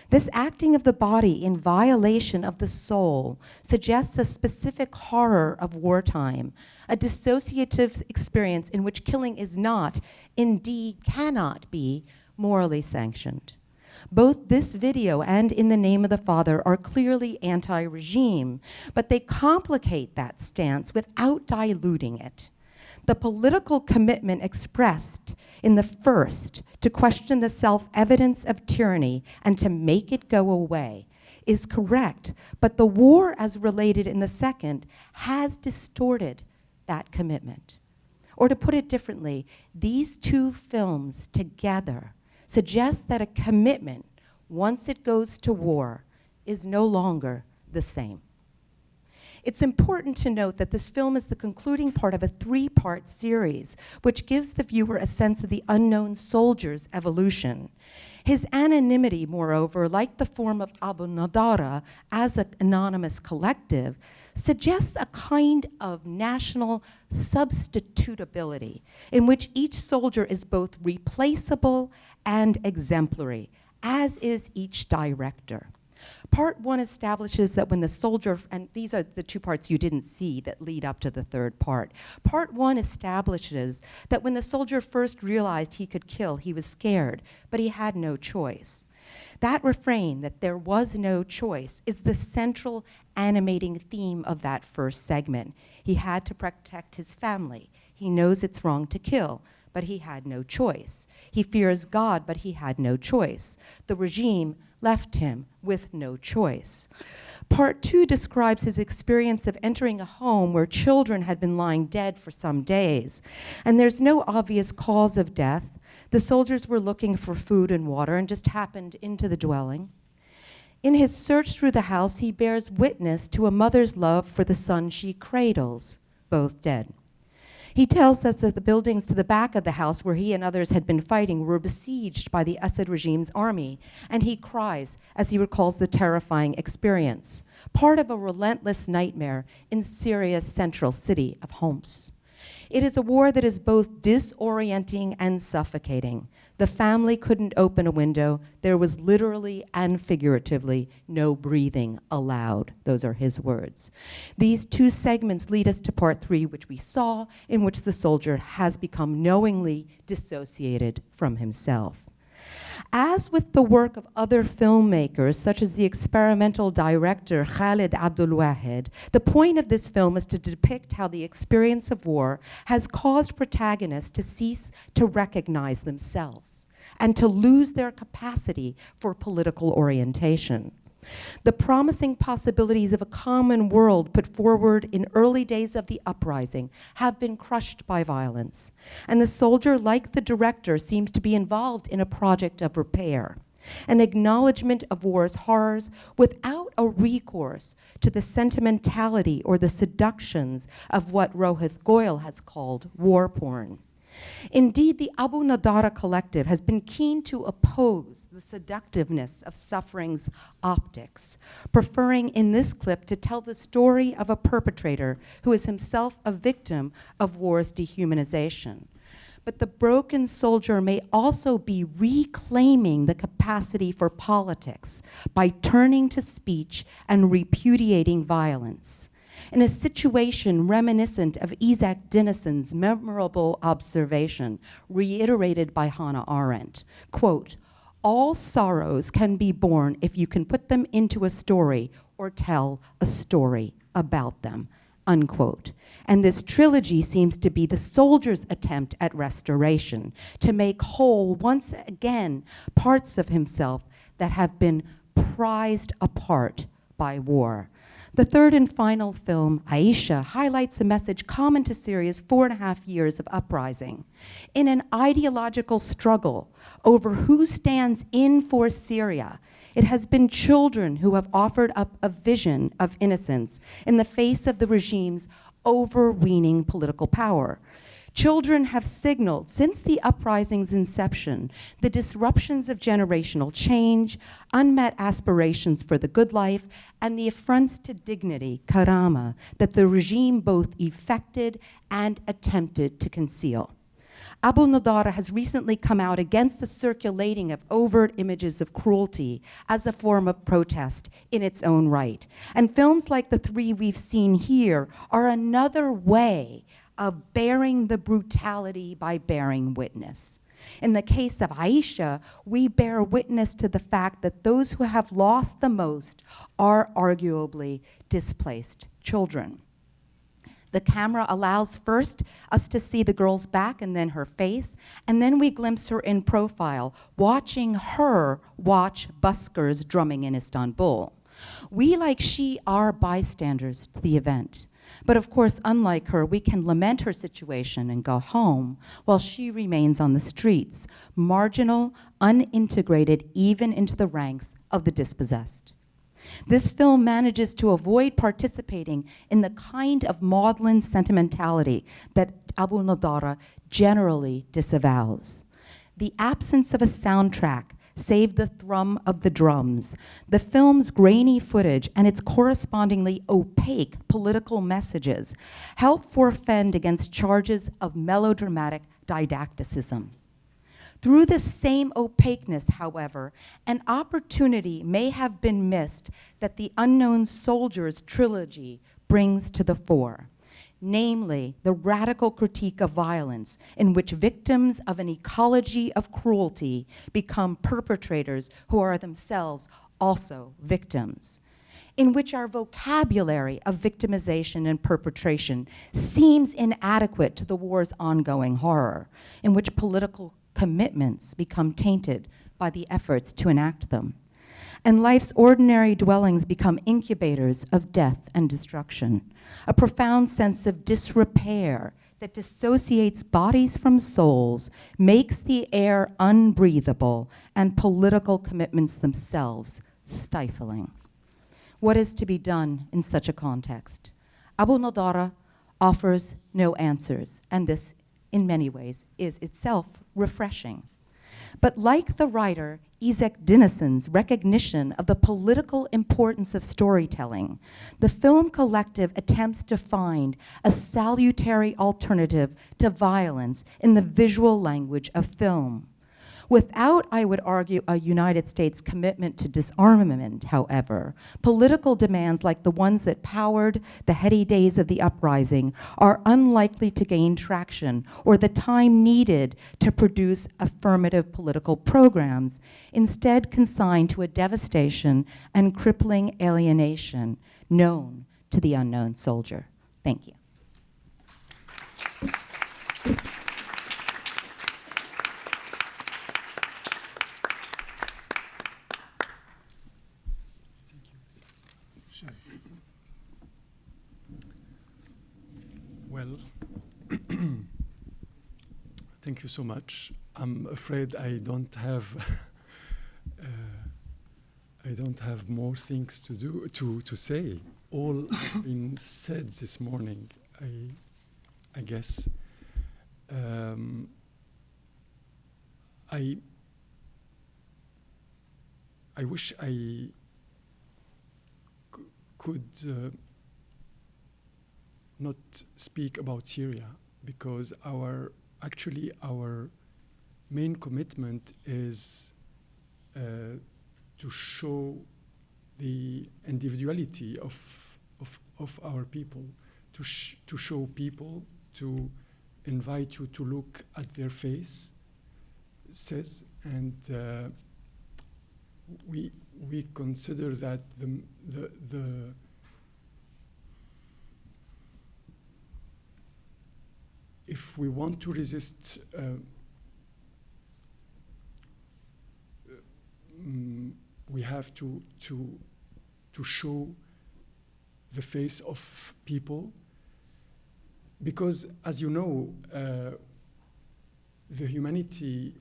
S9: This acting of the body in violation of the soul suggests a specific horror of wartime, a dissociative experience in which killing is not, indeed cannot be, morally sanctioned. Both this video and In the Name of the Father are clearly anti-regime, but they complicate that stance without diluting it. The political commitment expressed in the first, to question the self-evidence of tyranny and to make it go away, is correct, but the war as related in the second has distorted that commitment. Or to put it differently, these two films together suggest that a commitment, once it goes to war, is no longer the same. It's important to note that this film is the concluding part of a 3-part series, which gives the viewer a sense of the unknown soldier's evolution. His anonymity, moreover, like the form of Abounaddara as an anonymous collective, suggests a kind of national substitutability in which each soldier is both replaceable and exemplary, as is each director. Part 1 establishes that when the soldier, and these are the 2 parts you didn't see that lead up to the 3rd part. Part 1 establishes that when the soldier first realized he could kill, he was scared, but he had no choice. That refrain, that there was no choice, is the central animating theme of that first segment. He had to protect his family. He knows it's wrong to kill, but he had no choice. He fears God, but he had no choice. The regime left him with no choice. Part 2 describes his experience of entering a home where children had been lying dead for some days, and there's no obvious cause of death. The soldiers were looking for food and water and just happened into the dwelling. In his search through the house, he bears witness to a mother's love for the son she cradles, both dead. He tells us that the buildings to the back of the house where he and others had been fighting were besieged by the Assad regime's army, and he cries as he recalls the terrifying experience, part of a relentless nightmare in Syria's central city of Homs. It is a war that is both disorienting and suffocating. The family couldn't open a window. There was literally and figuratively no breathing allowed. Those are his words. These 2 segments lead us to part 3, which we saw, in which the soldier has become knowingly dissociated from himself. As with the work of other filmmakers, such as the experimental director Khaled Abdul-Wahid, the point of this film is to depict how the experience of war has caused protagonists to cease to recognize themselves and to lose their capacity for political orientation. The promising possibilities of a common world put forward in early days of the uprising have been crushed by violence, and the soldier, like the director, seems to be involved in a project of repair, an acknowledgement of war's horrors without a recourse to the sentimentality or the seductions of what Rohit Goyal has called war porn. Indeed, the Abounaddara collective has been keen to oppose the seductiveness of suffering's optics, preferring in this clip to tell the story of a perpetrator who is himself a victim of war's dehumanization. But the broken soldier may also be reclaiming the capacity for politics by turning to speech and repudiating violence. In a situation reminiscent of Isaac Dineson's memorable observation, reiterated by Hannah Arendt, quote, "All sorrows can be borne if you can put them into a story or tell a story about them," unquote. And this trilogy seems to be the soldier's attempt at restoration, to make whole once again parts of himself that have been prized apart by war. The 3rd and final film, Aisha, highlights a message common to Syria's 4.5 years of uprising. In an ideological struggle over who stands in for Syria, it has been children who have offered up a vision of innocence in the face of the regime's overweening political power. Children have signaled, since the uprising's inception, the disruptions of generational change, unmet aspirations for the good life, and the affronts to dignity, karama, that the regime both effected and attempted to conceal. Abounaddara has recently come out against the circulating of overt images of cruelty as a form of protest in its own right. And films like the 3 we've seen here are another way of bearing the brutality by bearing witness. In the case of Aisha, we bear witness to the fact that those who have lost the most are arguably displaced children. The camera allows first us to see the girl's back and then her face, and then we glimpse her in profile, watching her watch buskers drumming in Istanbul. We, like she, are bystanders to the event. But of course, unlike her, we can lament her situation and go home while she remains on the streets, marginal, unintegrated even into the ranks of the dispossessed. This film manages to avoid participating in the kind of maudlin sentimentality that Abounaddara generally disavows. The absence of a soundtrack, save the thrum of the drums, the film's grainy footage and its correspondingly opaque political messages help forfend against charges of melodramatic didacticism. Through this same opaqueness, however, an opportunity may have been missed that the Unknown Soldiers trilogy brings to the fore, namely the radical critique of violence in which victims of an ecology of cruelty become perpetrators who are themselves also victims, in which our vocabulary of victimization and perpetration seems inadequate to the war's ongoing horror, in which political commitments become tainted by the efforts to enact them, and life's ordinary dwellings become incubators of death and destruction, a profound sense of disrepair that dissociates bodies from souls, makes the air unbreathable, and political commitments themselves stifling. What is to be done in such a context? Abounaddara offers no answers, and this, in many ways, is itself refreshing. But like the writer Isaac Dineson's recognition of the political importance of storytelling, the film collective attempts to find a salutary alternative to violence in the visual language of film. Without, I would argue, a United States commitment to disarmament, however, political demands like the ones that powered the heady days of the uprising are unlikely to gain traction or the time needed to produce affirmative political programs, instead consigned to a devastation and crippling alienation known to the unknown soldier. Thank you.
S10: Well, thank you so much. I'm afraid I don't have more things to do to say. All have been said this morning, I guess. I wish I could not speak about Syria, because our main commitment is to show the individuality of our people, to show people, to invite you to look at their faces, and we consider that the if we want to resist we have to show the face of people, because, as you know, the humanity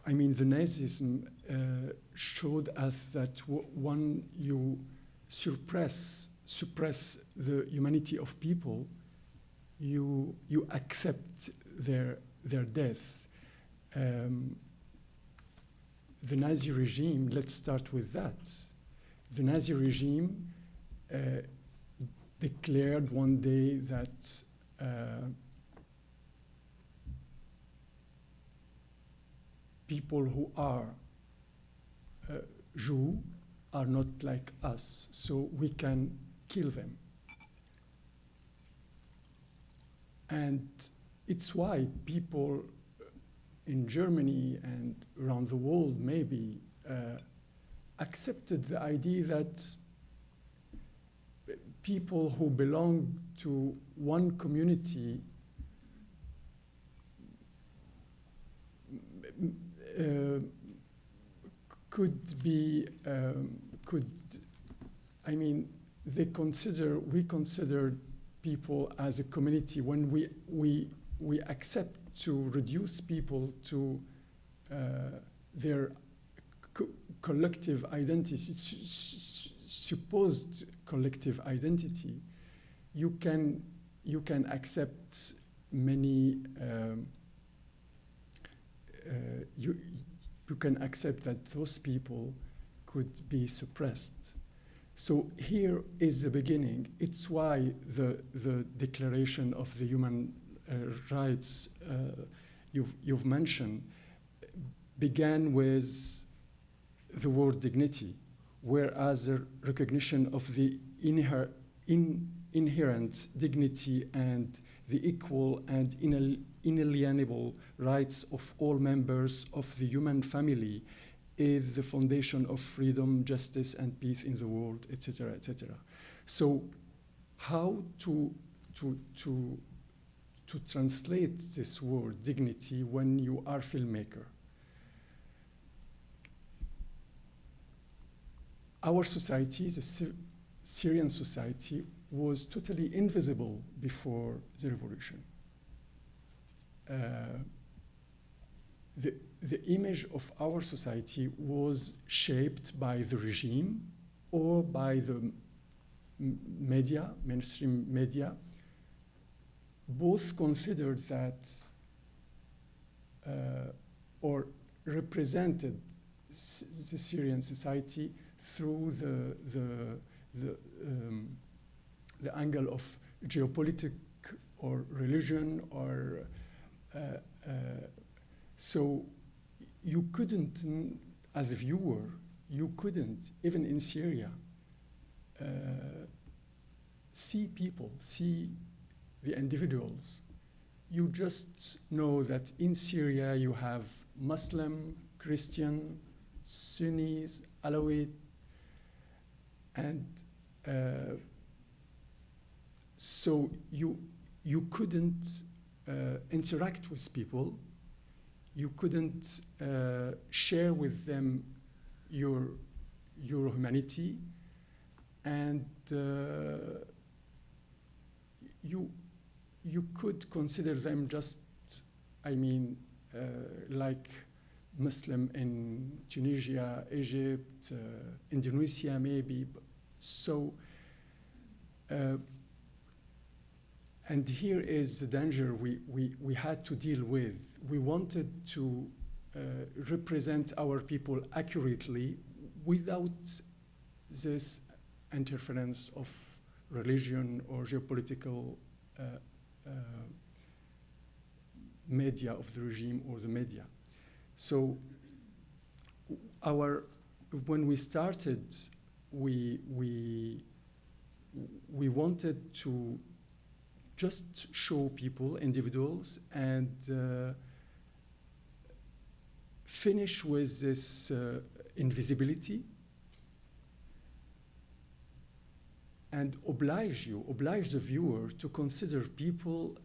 S10: the Nazism showed us that when you suppress the humanity of people, you accept their death. The Nazi regime, let's start with that. The Nazi regime declared one day that people who are Jew are not like us, so we can kill them. And it's why people in Germany and around the world maybe accepted the idea that people who belong to one community we consider people as a community when we accept to reduce people to their collective identity, supposed collective identity. You can accept many. You can accept that those people could be suppressed. So here is the beginning. It's why the Declaration of the Human Rights you've mentioned began with the word dignity, whereas the recognition of the inherent dignity and the equal and inalienable rights of all members of the human family is the foundation of freedom, justice, and peace in the world, etc., etc. So, how to translate this word dignity when you are a filmmaker? Our society, the Syrian society, was totally invisible before the revolution. The image of our society was shaped by the regime or by the media, mainstream media. Both considered that or represented the Syrian society through the angle of geopolitics or religion or so you couldn't, as a viewer, you couldn't, even in Syria, see people, see the individuals. You just know that in Syria you have Muslim, Christian, Sunnis, Alawite, and so you couldn't interact with people. You couldn't share with them your humanity, and you could consider them just, I mean, like Muslim in Tunisia, Egypt, Indonesia, maybe. So, and here is the danger we had to deal with. We wanted to represent our people accurately without this interference of religion or geopolitical media of the regime or the media. So when we started, we wanted to just show people, individuals, and finish with this invisibility and oblige the viewer to consider people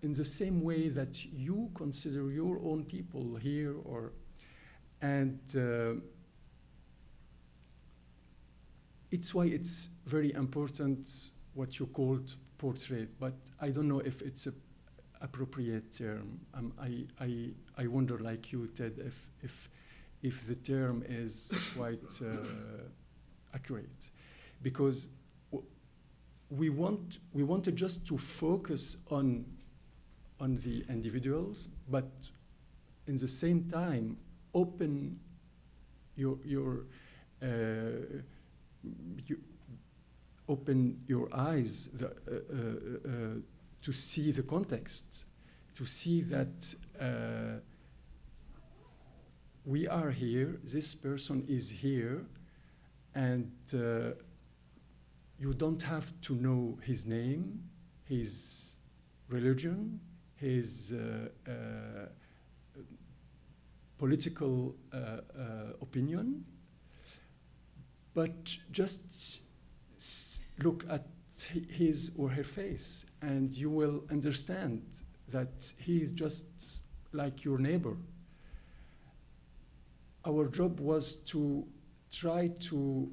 S10: in the same way that you consider your own people here, and it's why it's very important what you called portrait, but I don't know if it's an appropriate term. I wonder, like you, Ted, if the term is quite accurate, because we wanted just to focus on the individuals, but in the same time open open your eyes to see the context, to see that we are here, this person is here, and you don't have to know his name, his religion, his political opinion, but just look at his or her face, and you will understand that he is just like your neighbor. Our job was to try to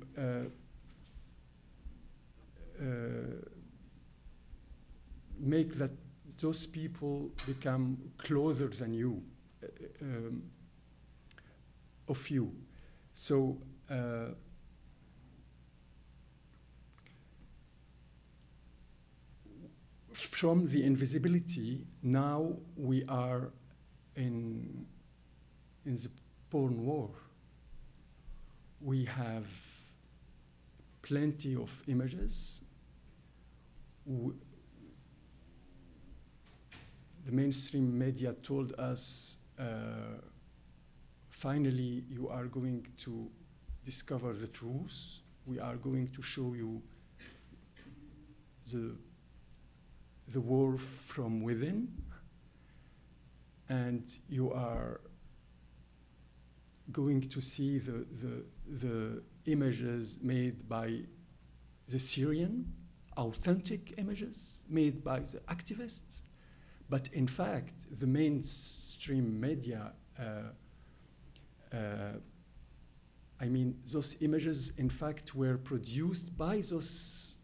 S10: make that those people become closer than you, of you. So from the invisibility, now we are in the porn war. We have plenty of images. The mainstream media told us, finally, you are going to discover the truth. We are going to show you the war from within, and you are going to see the images made by the Syrian, authentic images made by the activists. But in fact, the mainstream media, I mean, those images, in fact, were produced by those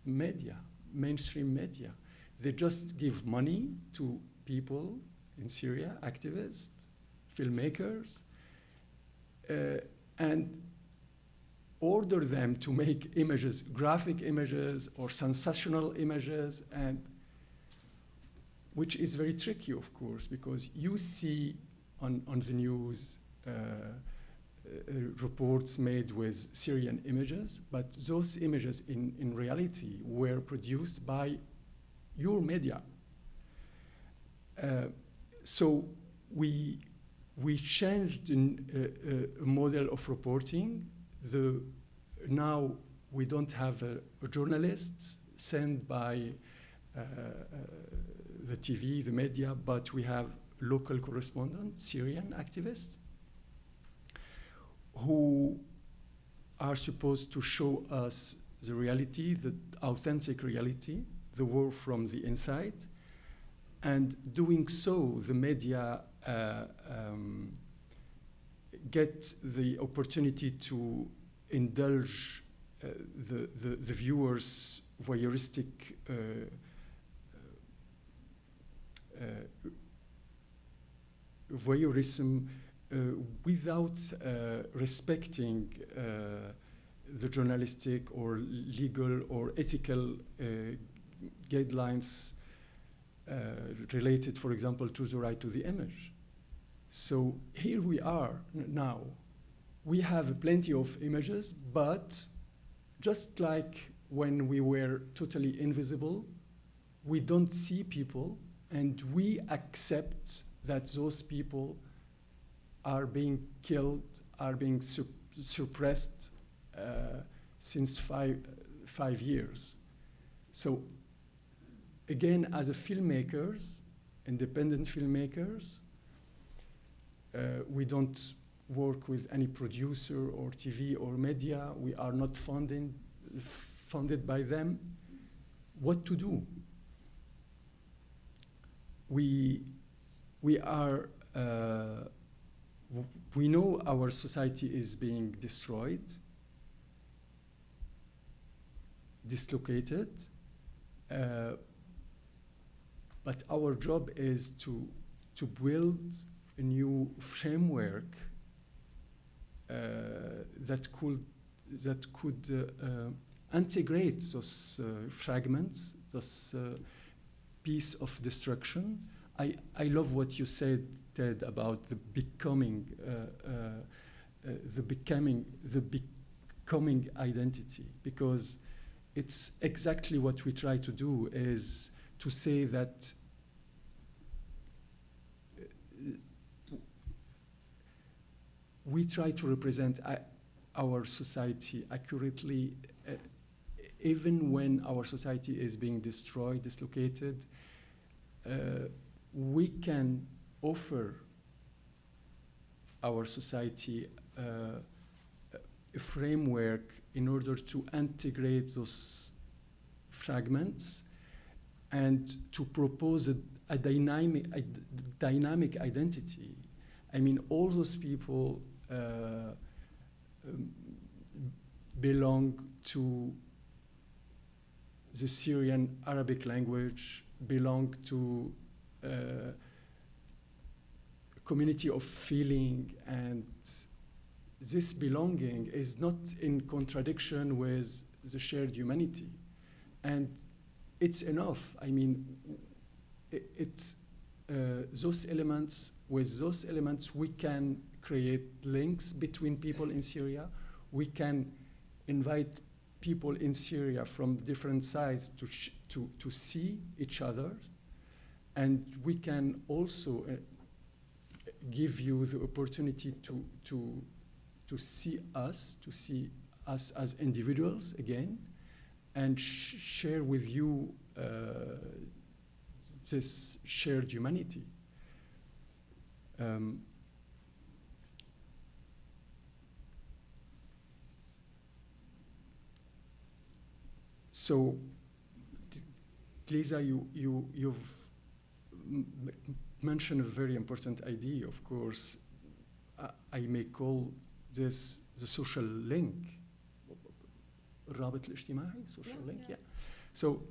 S10: media, mainstream media. They just give money to people in Syria, activists, filmmakers, and order them to make images, graphic images or sensational images, and which is very tricky, of course, because you see on the news reports made with Syrian images, but those images in reality were produced by your media. So we changed a model of reporting. Now we don't have a journalist sent by the TV, the media, but we have local correspondents, Syrian activists, who are supposed to show us the reality, the authentic reality, the war from the inside. And doing so, the media get the opportunity to indulge the viewers' voyeuristic voyeurism without respecting the journalistic or legal or ethical guidelines related, for example, to the right to the image. So here we are now. We have plenty of images, but just like when we were totally invisible, we don't see people, and we accept that those people are being killed, are being suppressed since five years. So again, as a filmmakers, independent filmmakers, we don't work with any producer or TV or media. We are not funded by them. What to do? We are, we know our society is being destroyed, dislocated, but our job is to build a new framework that could integrate those fragments, those piece of destruction. I love what you said, Ted, about the becoming identity, because it's exactly what we try to do, is to say that we try to represent our society accurately, even when our society is being destroyed, dislocated. We can offer our society a framework in order to integrate those fragments and to propose a dynamic identity. I mean, all those people belong to the Syrian Arabic language, belong to a community of feeling, and this belonging is not in contradiction with the shared humanity. And it's enough. I mean, it's those elements, with those elements, we can create links between people in Syria. We can invite people in Syria from different sides to see each other. And we can also give you the opportunity to see us as individuals again, and share with you this shared humanity. So, Lisa, you've mentioned a very important idea, of course. I may call this the social link. الرابط الاجتماعي, social link, yeah. So,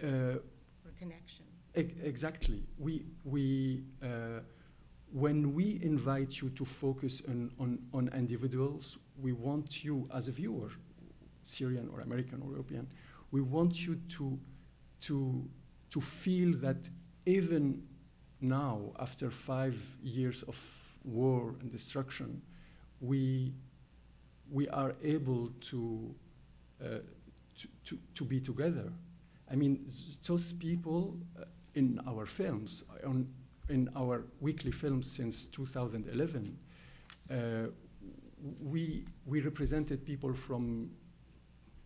S9: or connection.
S10: Exactly. When we invite you to focus on individuals, we want you as a viewer, Syrian or American or European, we want you to feel that even now, after 5 years of war and destruction, we are able to be together. I mean, those people in our films, in our weekly films since 2011, we represented people from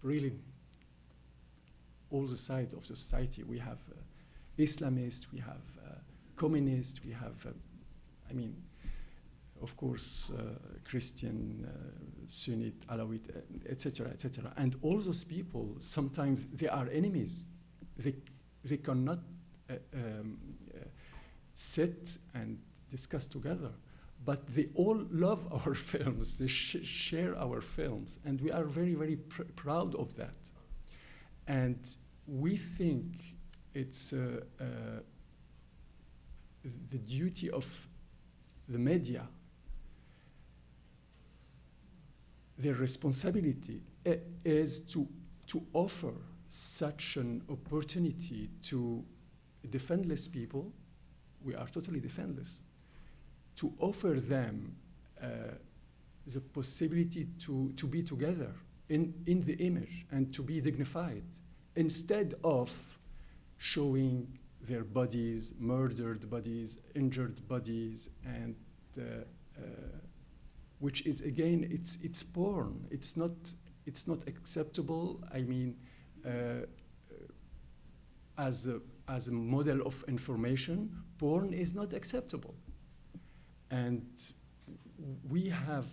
S10: really all the sides of the society. We have Islamists, we have communists, we have, I mean, of course, Christian, Sunnite, Alawite, etc., etc. And all those people, sometimes they are enemies. They cannot sit and discuss together. But they all love our films. They share our films. And we are very, very proud of that. And we think it's the duty of the media, their responsibility is to offer such an opportunity to defenseless people. We are totally defenseless. To offer them the possibility to be together in the image and to be dignified, instead of showing their bodies, murdered bodies, injured bodies, and which is, again, it's porn. It's not acceptable. I mean, as a model of information, porn is not acceptable. And we have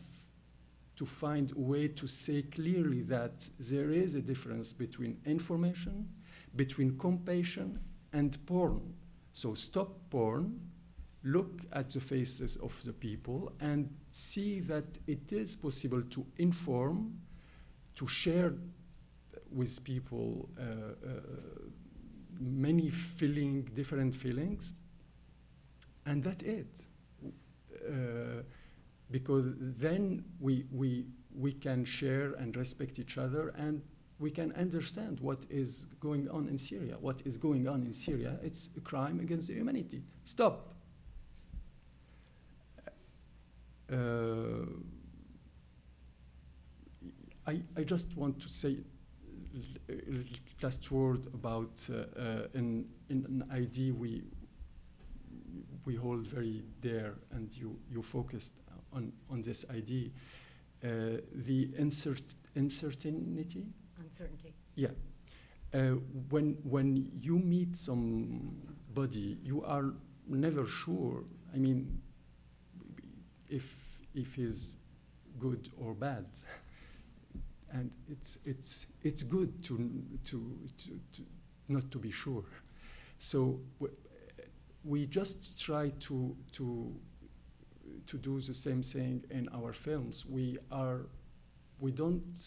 S10: to find a way to say clearly that there is a difference between information, between compassion, and porn. So stop porn, look at the faces of the people, and see that it is possible to inform, to share with people many different feelings, and that's it. Because then we can share and respect each other, and we can understand what is going on in Syria. What is going on in Syria, it's a crime against humanity. Stop. I just want to say last word about an idea we hold very dear, and you focused on this idea, the uncertainty.
S9: Uncertainty.
S10: Yeah. When you meet somebody, you are never sure. I mean, if he's good or bad, and it's good to not to be sure. So we just try to do the same thing in our films. We don't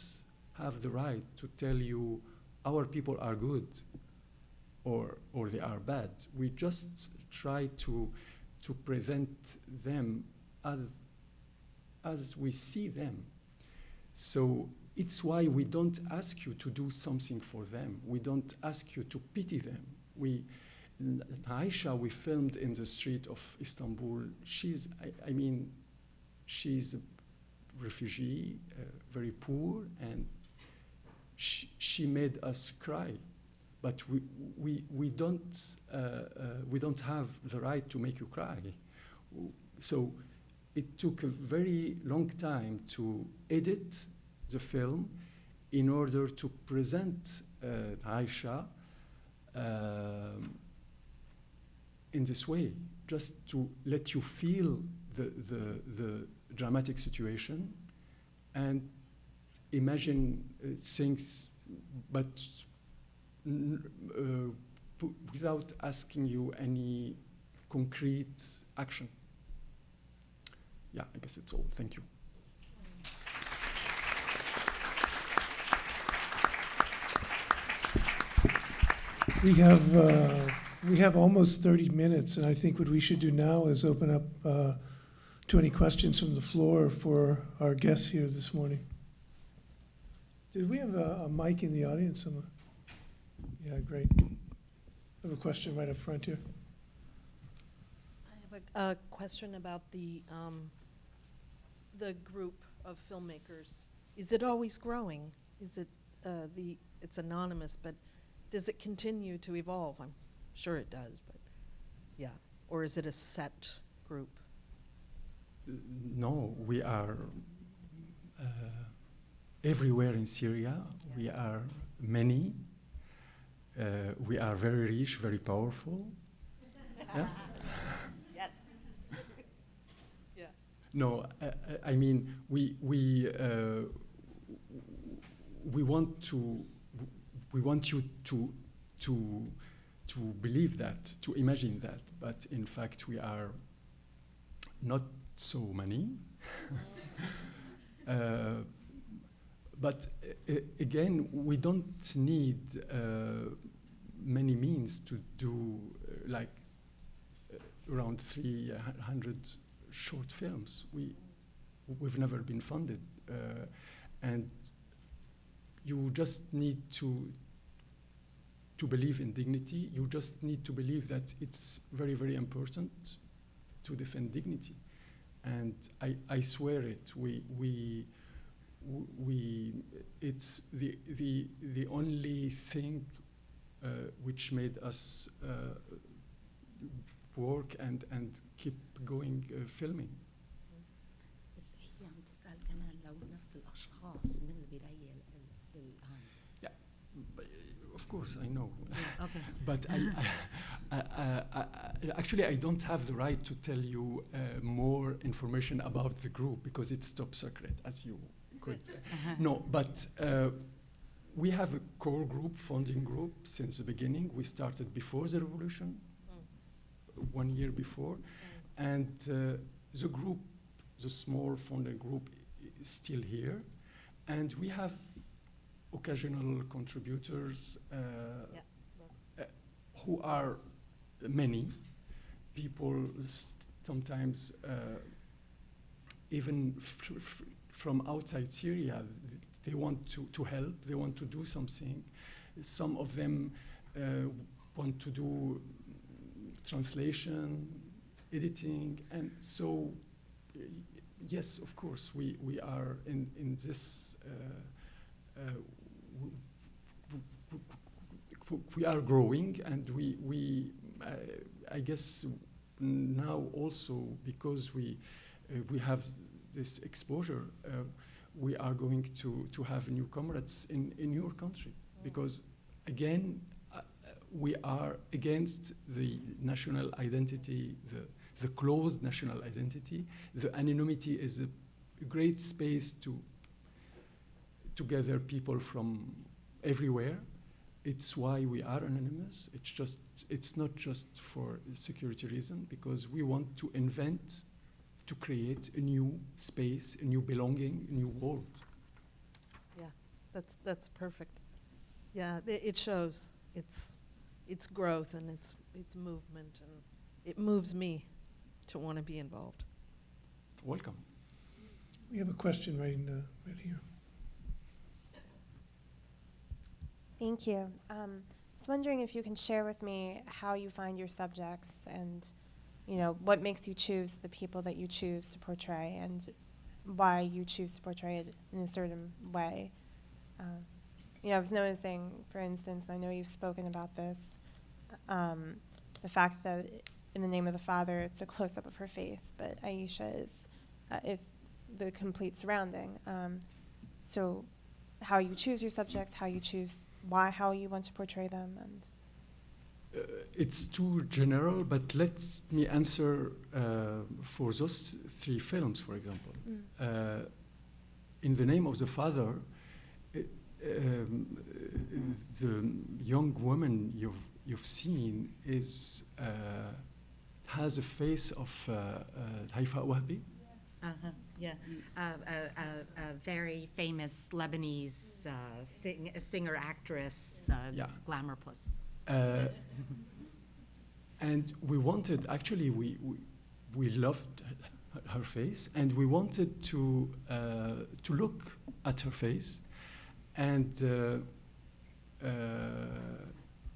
S10: have the right to tell you our people are good or they are bad. We just try to present them as we see them. So it's why we don't ask you to do something for them. We don't ask you to pity them. Aisha, we filmed in the street of Istanbul. She's a refugee, very poor, and she made us cry. But we don't have the right to make you cry. So it took a very long time to edit the film in order to present Aisha in this way, just to let you feel the dramatic situation and imagine things, but without asking you any concrete action. Yeah, I guess it's all. Thank you.
S7: We have almost 30 minutes, and I think what we should do now is open up to any questions from the floor for our guests here this morning. Did we have a mic in the audience somewhere? Yeah, great. I have a question right up front here.
S11: I have a question about the group of filmmakers. Is it always growing? Is it it's anonymous, but does it continue to evolve? I'm sure it does, but yeah. Or is it a set group?
S10: No, we are everywhere in Syria. Yeah. We are many. We are very rich, very powerful. Yeah?
S11: Yes. Yeah.
S10: No, I mean we want you to believe that, to imagine that, but in fact we are not so many. But again, we don't need many means to do around 300 short films. We've never been funded, and you just need to believe in dignity. You just need to believe that it's very, very important to defend dignity. And I swear it. It's the only thing which made us work and keep going filming. Yeah, of course I know.
S11: Yeah, okay.
S10: But actually I don't have the right to tell you more information about the group because it's top secret, as you could. No, but we have a core group, funding group, since the beginning. We started before the revolution, 1 year before, and the group, the small funding group, is still here, and we have occasional contributors who are many people, sometimes even from outside Syria. They want to help, they want to do something. Some of them want to do translation, editing, and so yes, of course, we are in this, we are growing, and we I guess now also because we have this exposure, we are going to have new comrades in your country, because again we are against the national identity, the closed national identity. The anonymity is a great space to gather people from everywhere. It's why we are anonymous. It's not just for security reason, because we want to invent, to create a new space, a new belonging, a new world.
S11: Yeah, that's perfect. Yeah, it shows its growth and its movement, and it moves me to want to be involved.
S10: Welcome.
S7: We have a question right here.
S12: Thank you. I was wondering if you can share with me how you find your subjects and, what makes you choose the people that you choose to portray and why you choose to portray it in a certain way. I was noticing, for instance, I know you've spoken about this, the fact that in the name of the Father, it's a close-up of her face, but Aisha is the complete surrounding. So how you choose your subjects, how you want to portray them, and
S10: it's too general, but let me answer for those 3 films, for example. In the name of the Father, the young woman you've seen has a face of Haifa Wahbi.
S13: Yeah, a very famous Lebanese singer, actress, glamour puss.
S10: And we wanted, actually, we loved her face, and we wanted to look at her face, and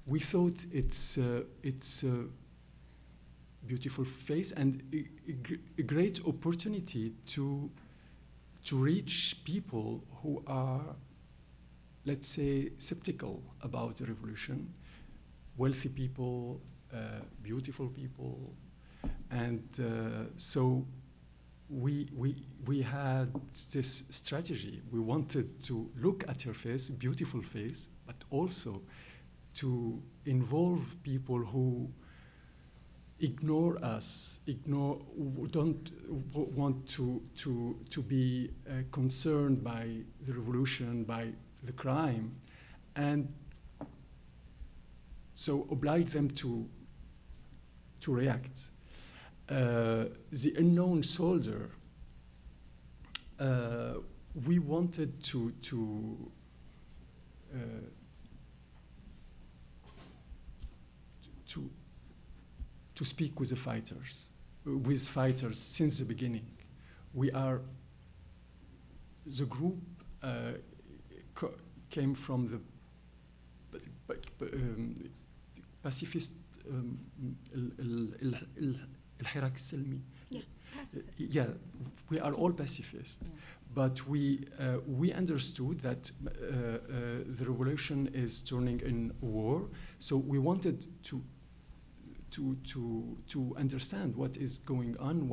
S10: we thought it's a beautiful face and a great opportunity to reach people who are, let's say, skeptical about the revolution, wealthy people, beautiful people, and so we had this strategy. We wanted to look at her face, beautiful face, but also to involve people who ignore us, don't want to be concerned by the revolution, by the crime, and so oblige them to react. The unknown soldier, we wanted to speak with the fighters, since the beginning. The group came from the pacifist الحراك السلمي. Yeah, we are all pacifists, but we understood that the revolution is turning in war, so we wanted to understand what is going on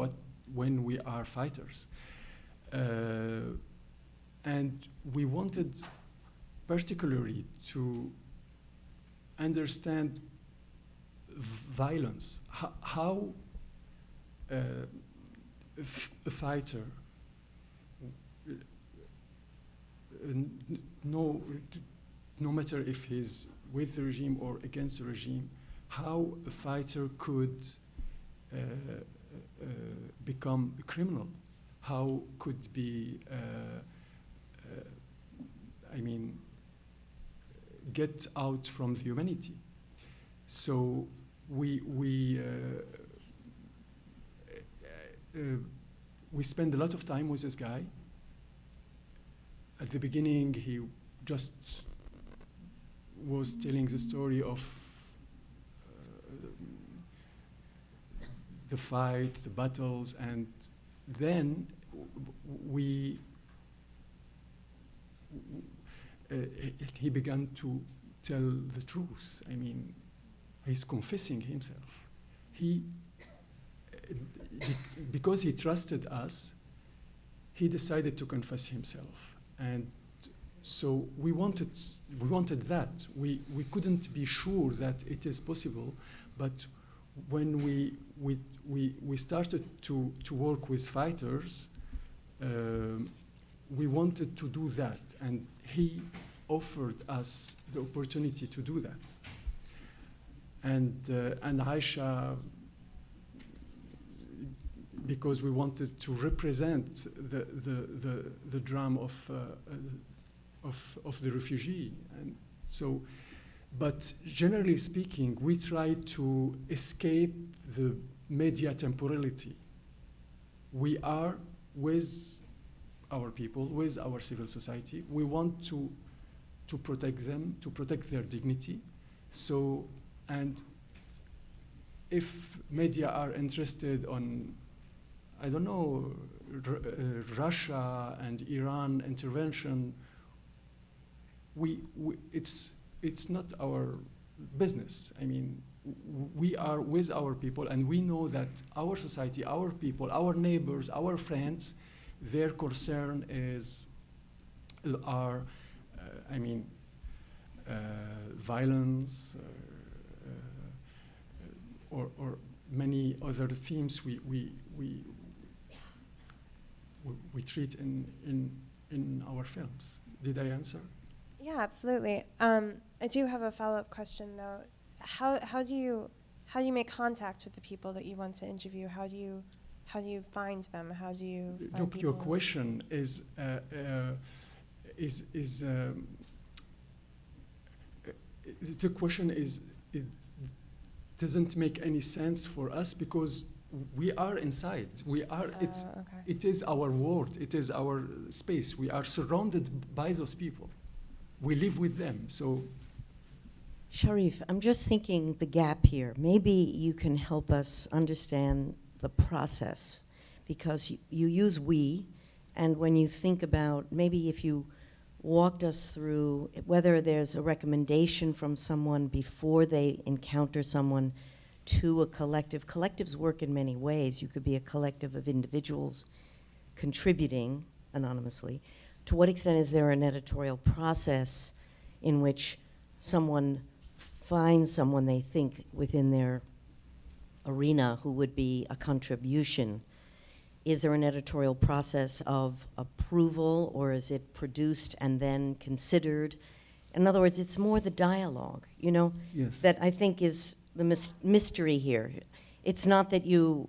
S10: when we are fighters, and we wanted particularly to understand violence, how a fighter, no matter if he's with the regime or against the regime, how a fighter could become a criminal, how could be, get out from the humanity. So we spend a lot of time with this guy. At the beginning, he just was telling the story of the fight, the battles, and then he began to tell the truth. He's confessing himself. Because he trusted us, he decided to confess himself, and so we wanted that. We couldn't be sure that it is possible, but when we started to work with fighters, we wanted to do that, and he offered us the opportunity to do that. And Aisha, because we wanted to represent the drama of the refugee, and So, but generally speaking, we try to escape the media temporality. We are with our people, with our civil society. We want to protect them, to protect their dignity. So, and if media are interested on, I don't know, Russia and Iran intervention, it's not our business. I mean, we are with our people, and we know that our society, our people, our neighbors, our friends, their concern are violence, or many other themes we treat in our films. Did I answer?
S12: Yeah, absolutely. I do have a follow-up question though. How do you make contact with the people that you want to interview? How do you find them? How do you find
S10: Look,
S12: people?
S10: your question is the question is, it doesn't make any sense for us because we are inside. We are. It is our world. It is our space. We are surrounded by those people. We live with them. So,
S9: Sharif, I'm just thinking the gap here. Maybe you can help us understand the process, because you use we, and when you think about, maybe if you walked us through whether there's a recommendation from someone before they encounter someone to a collective. Collectives work in many ways. You could be a collective of individuals contributing anonymously. To what extent is there an editorial process in which someone finds someone they think within their arena who would be a contribution? Is there an editorial process of approval, or is it produced and then considered? In other words, it's more the dialogue, you know,
S10: yes,
S9: that I think is the mystery here. It's not that you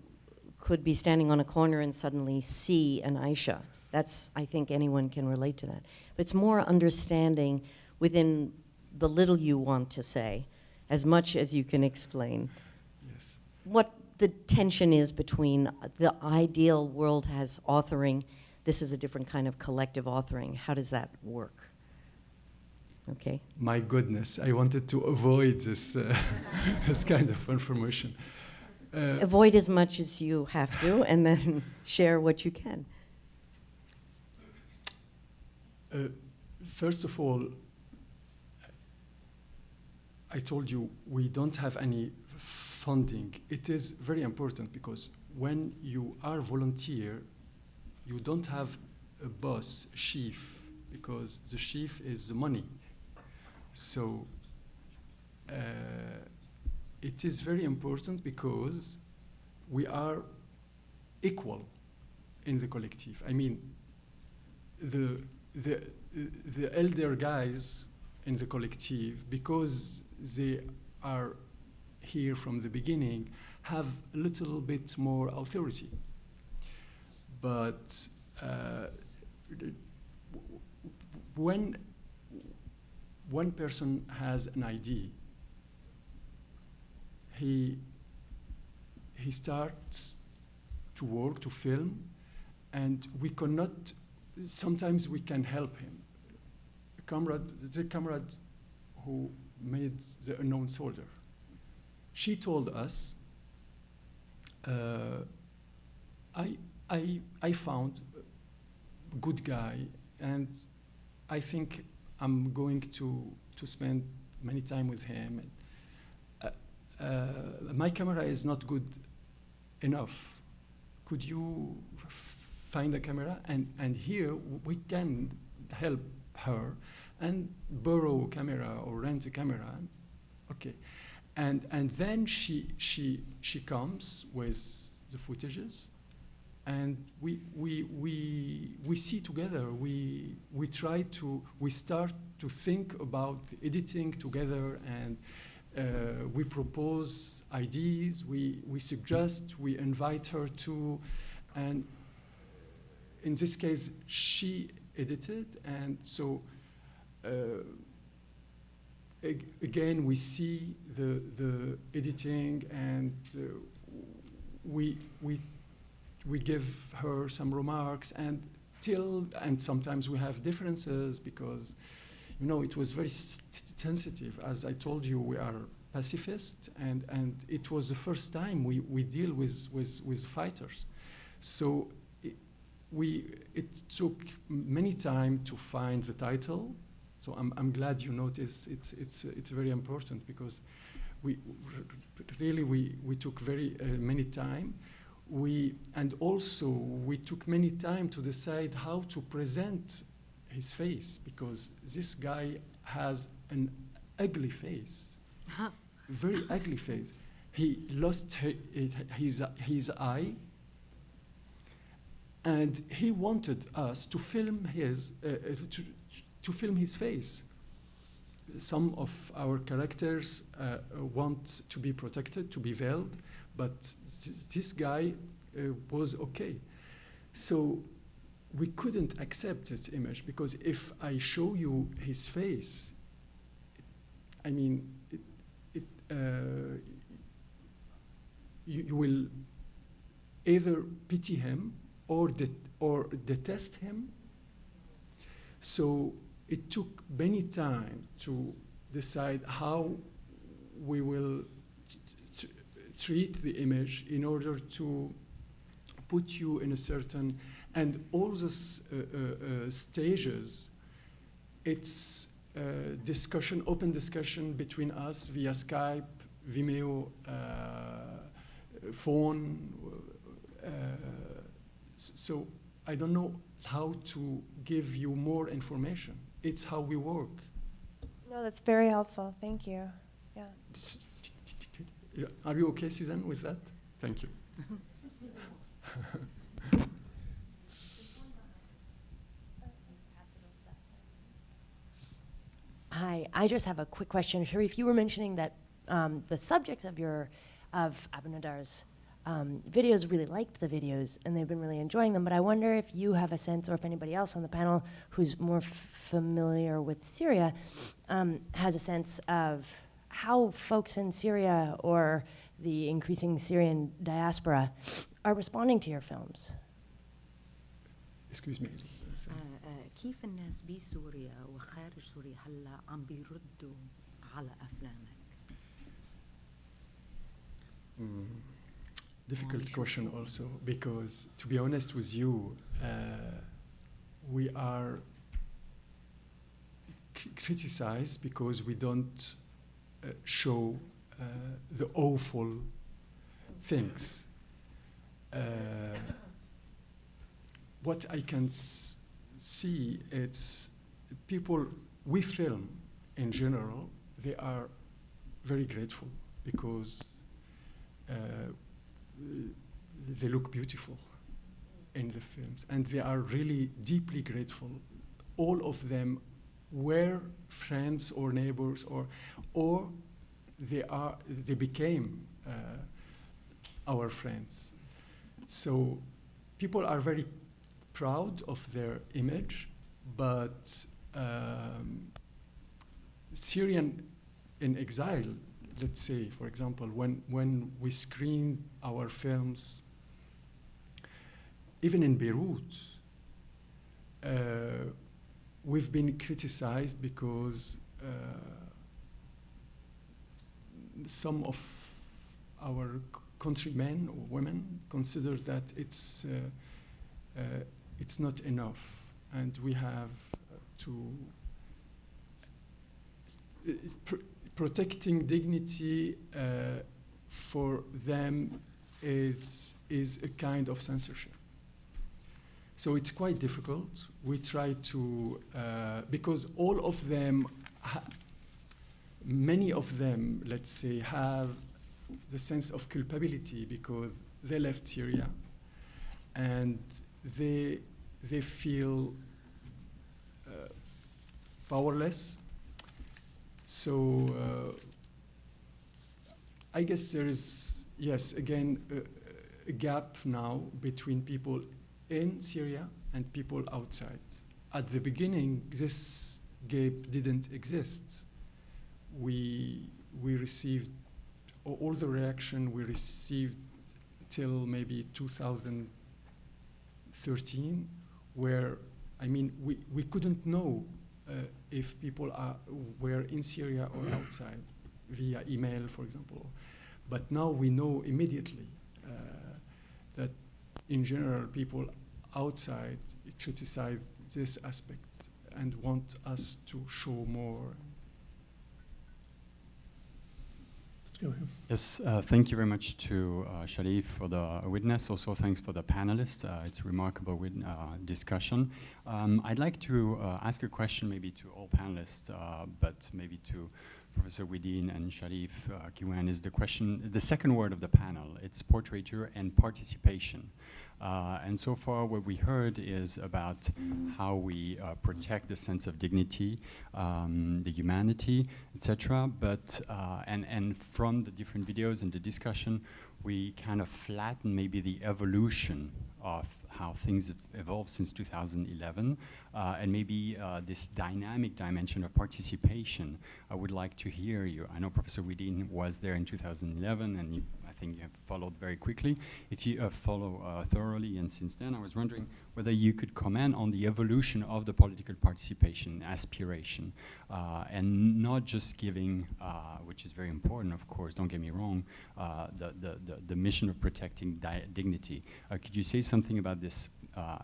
S9: could be standing on a corner and suddenly see an Aisha. That's, I think anyone can relate to that. But it's more understanding within the little you want to say, as much as you can explain.
S10: Yes.
S9: What the tension is between the ideal world has authoring, this is a different kind of collective authoring. How does that work? Okay.
S10: My goodness, I wanted to avoid this, this kind of information.
S9: Avoid as much as you have to, and then share what you can.
S10: First of all, I told you we don't have any funding. It is very important because when you are volunteer, you don't have a boss, chief, because the chief is the money. So it is very important because we are equal in the collective. I mean, the elder guys in the collective, because they are here from the beginning, have a little bit more authority. But when one person has an idea, he starts to work, to film, and we cannot, sometimes we can help him. The comrade who made The Unknown Soldier, she told us, I found a good guy, and I think I'm going to spend many time with him. My camera is not good enough. Could you find a camera? And here we can help her and borrow a camera or rent a camera. Okay. And then she comes with the footages, and we see together. We start to think about editing together, and we propose ideas. We suggest. We invite her to, and in this case, she edited, and so. again, we see the editing, and we give her some remarks, and sometimes we have differences because, you know, it was very sensitive. As I told you, we are pacifist, and it was the first time we deal with fighters. So it took many time to find the title. So I'm glad you noticed. It's very important because we took very many time. And also we took many time to decide how to present his face, because this guy has an ugly face, very ugly face. He lost his eye, and he wanted us to film to film his face. Some of our characters want to be protected, to be veiled, but this guy was okay. So we couldn't accept this image, because if I show you his face, I mean, you will either pity him or detest him. So it took many time to decide how we will treat the image in order to put you in a certain, and all those stages, it's discussion, open discussion between us via Skype, Vimeo, phone. So I don't know how to give you more information. It's how we work.
S12: No, that's very helpful. Thank you. Yeah.
S10: Are you okay, Suzanne, with that? Thank you.
S14: Hi, I just have a quick question. Sharif, you were mentioning that the subjects of Abounaddara's videos really liked the videos, and they've been really enjoying them, but I wonder if you have a sense, or if anybody else on the panel who's more familiar with Syria has a sense of how folks in Syria or the increasing Syrian diaspora are responding to your films.
S10: Excuse me.
S13: كيف الناس بسوريا وخارج سوريا هلا عم بيردوا على أفلامك؟
S10: Difficult question also, because to be honest with you, we are criticized because we don't show the awful things. What I can see, it's people we film in general, they are very grateful because they look beautiful in the films, and they are really deeply grateful. All of them were friends or neighbors, or they became our friends. So people are very proud of their image, but Syrian in exile, let's say, for example, when we screen our films, even in Beirut, we've been criticized because some of our countrymen or women consider that it's not enough, and we have to protecting dignity for them is a kind of censorship. So it's quite difficult. We try to, because all of them, many of them, let's say, have the sense of culpability because they left Syria, and they feel powerless. So I guess there is, yes, again, a gap now between people in Syria and people outside. At the beginning, this gap didn't exist. we received all the reaction we received till maybe 2013, where, I mean, we couldn't know if people were in Syria or outside via email, for example. But now we know immediately that in general people outside criticize this aspect and want us to show more.
S7: Let's go here.
S15: Yes, thank you very much to Sharif for the witness. Also, thanks for the panelists. It's a remarkable discussion. I'd like to ask a question maybe to all panelists, but maybe to Professor Widin and Sharif Kiwan is the question, the second word of the panel. It's portraiture and participation. And so far what we heard is about how we protect the sense of dignity, the humanity, etc. But, and from the different videos and the discussion, we kind of flatten maybe the evolution of how things have evolved since 2011, and maybe this dynamic dimension of participation. I would like to hear you. I know Professor Widin was there in 2011, and I think you have followed very quickly. If you follow thoroughly and since then, I was wondering whether you could comment on the evolution of the political participation aspiration, and not just giving, which is very important, of course, don't get me wrong, the mission of protecting dignity. Could you say something about this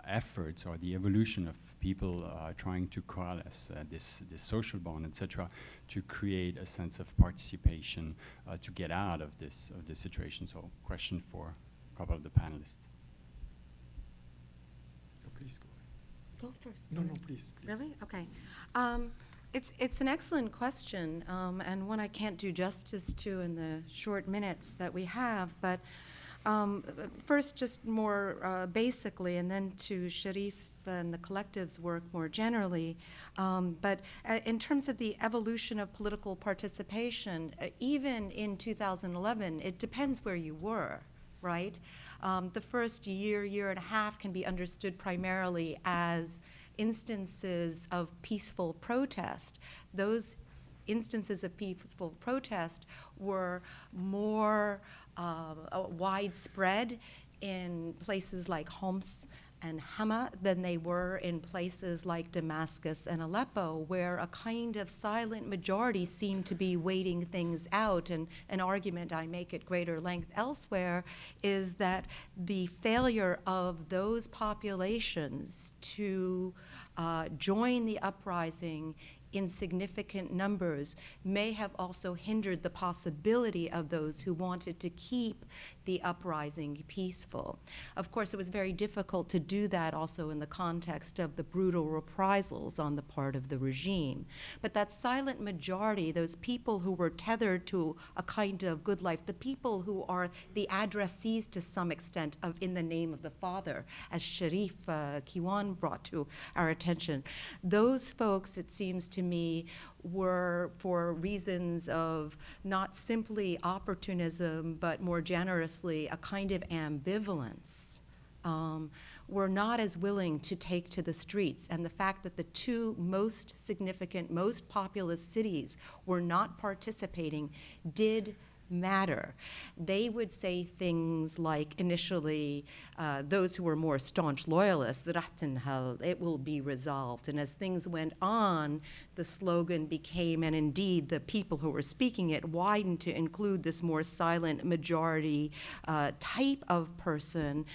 S15: efforts or the evolution of people trying to coalesce this social bond, etc., to create a sense of participation to get out of this situation? So, question for a couple of the panelists. Oh, please go ahead.
S9: Go first.
S10: No, please.
S9: Really? Okay. It's an excellent question, and one I can't do justice to in the short minutes that we have, but first, just more basically, and then to Sharif and the collective's work more generally. But in terms of the evolution of political participation, even in 2011, it depends where you were, right? The first year and a half can be understood primarily as instances of peaceful protest. Those instances of peaceful protest were more widespread in places like Homs and Hama than they were in places like Damascus and Aleppo, where a kind of silent majority seemed to be waiting things out. And an argument I make at greater length elsewhere is that the failure of those populations to join the uprising in significant numbers may have also hindered the possibility of those who wanted to keep the uprising peaceful. Of course, it was very difficult to do that also in the context of the brutal reprisals on the part of the regime. But that silent majority, those people who were tethered to a kind of good life, the people who are the addressees to some extent of in the name of the Father, as Sharif Kiwan brought to our attention, those folks, it seems to me, were, for reasons of not simply opportunism, but more generously a kind of ambivalence, were not as willing to take to the streets. And the fact that the two most significant, most populous cities were not participating did matter. They would say things like, initially, those who were more staunch loyalists, it will be resolved. And as things went on, the slogan became, and indeed the people who were speaking it widened to include this more silent majority type of person,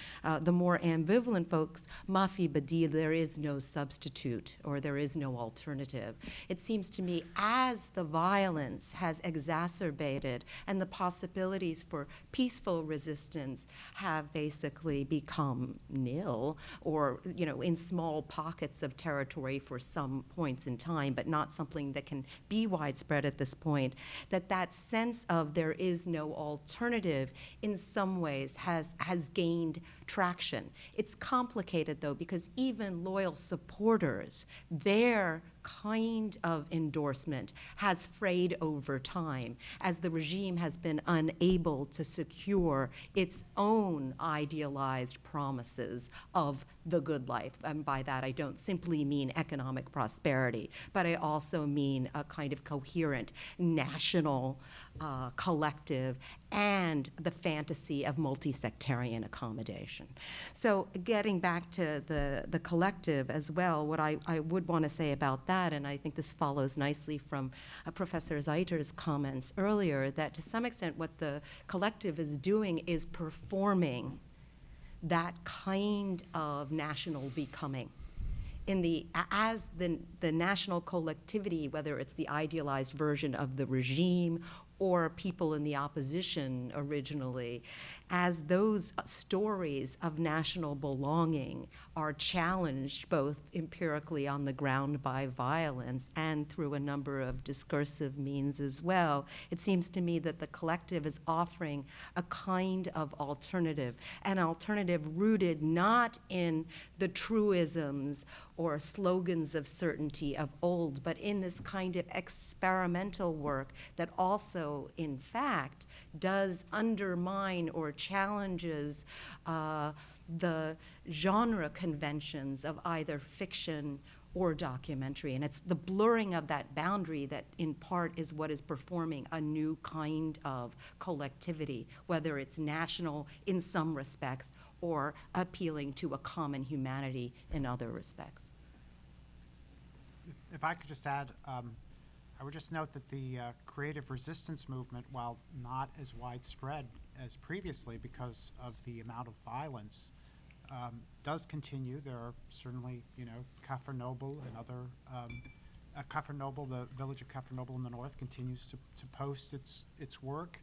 S9: the more ambivalent folks, mafi badil, there is no substitute or there is no alternative. It seems to me as the violence has exacerbated and the possibilities for peaceful resistance have basically become nil, or in small pockets of territory for some points in time, but not something that can be widespread at this point, that sense of there is no alternative in some ways has gained traction. It's complicated though, because even loyal supporters, their kind of endorsement has frayed over time as the regime has been unable to secure its own idealized promises of the good life. And by that, I don't simply mean economic prosperity, but I also mean a kind of coherent national collective and the fantasy of multi-sectarian accommodation. So getting back to the collective as well, what I would want to say about that, and I think this follows nicely from Professor Zeiter's comments earlier, that to some extent what the collective is doing is performing that kind of national becoming. As the national collectivity, whether it's the idealized version of the regime or people in the opposition originally, as those stories of national belonging are challenged both empirically on the ground by violence and through a number of discursive means as well, it seems to me that the collective is offering a kind of alternative, an alternative rooted not in the truisms or slogans of certainty of old, but in this kind of experimental work that also, in fact, does undermine or challenges the genre conventions of either fiction or documentary. And it's the blurring of that boundary that in part is what is performing a new kind of collectivity, whether it's national in some respects or appealing to a common humanity in other respects.
S8: If I could just add, I would just note that the creative resistance movement, while not as widespread as previously because of the amount of violence, does continue. There are certainly, Kafr Noble and other, Kafr Noble, the village of Kafr Noble in the north, continues to post its work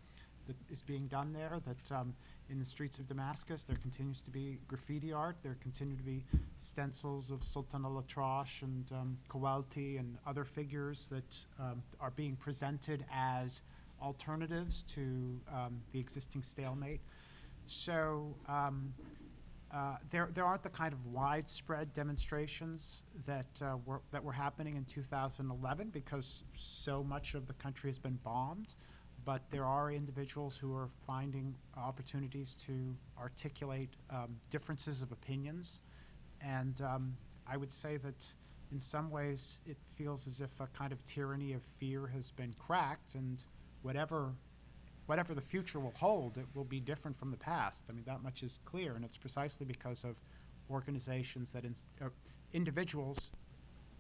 S8: that is being done there, that in the streets of Damascus there continues to be graffiti art, there continue to be stencils of Sultan al-Atrash and Kawalti and other figures that are being presented as alternatives to the existing stalemate. So there aren't the kind of widespread demonstrations that were happening in 2011 because so much of the country has been bombed. But there are individuals who are finding opportunities to articulate differences of opinions. And I would say that in some ways it feels as if a kind of tyranny of fear has been cracked, and whatever the future will hold, it will be different from the past. I mean, that much is clear, and it's precisely because of organizations that individuals,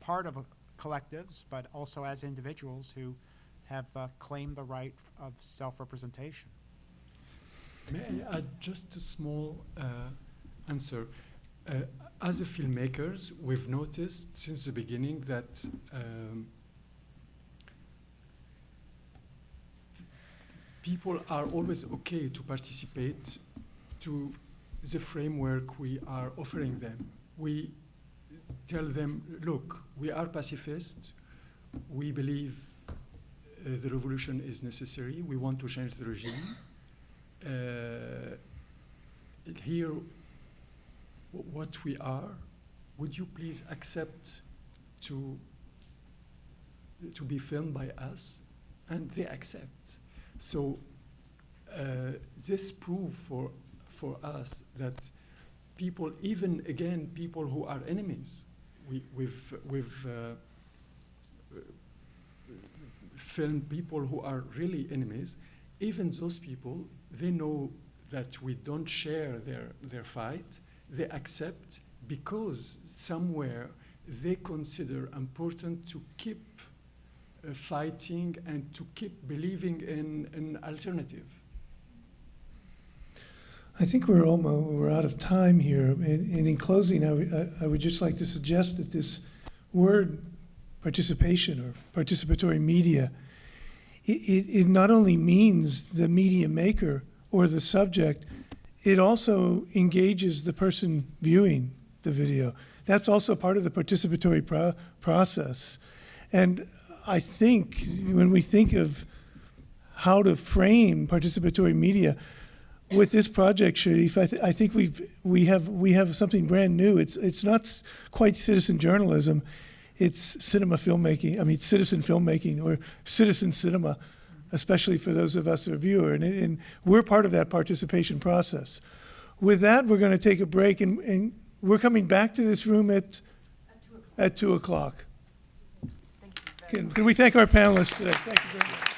S8: part of collectives, but also as individuals who have claimed the right of self-representation.
S10: May I add just a small answer? As a filmmakers, we've noticed since the beginning that people are always okay to participate to the framework we are offering them. We tell them, look, we are pacifist, we believe the revolution is necessary. We want to change the regime. Here, what we are, would you please accept to be filmed by us? And they accept. So this proves for us that people, even again, people who are enemies, we've film people who are really enemies, even those people, they know that we don't share their fight, they accept because somewhere they consider important to keep fighting and to keep believing in an alternative.
S7: I think we're out of time here. And in closing, I would just like to suggest that this word participation or participatory media, it not only means the media maker or the subject, it also engages the person viewing the video. That's also part of the participatory process. And I think when we think of how to frame participatory media with this project, Sharif, I think we have something brand new. It's not quite citizen journalism. it's cinema filmmaking, I mean, citizen filmmaking or citizen cinema, especially for those of us who are viewer. And we're part of that participation process. With that, we're going to take a break, and we're coming back to this room at 2 o'clock. Can we thank our panelists today? Thank you very much.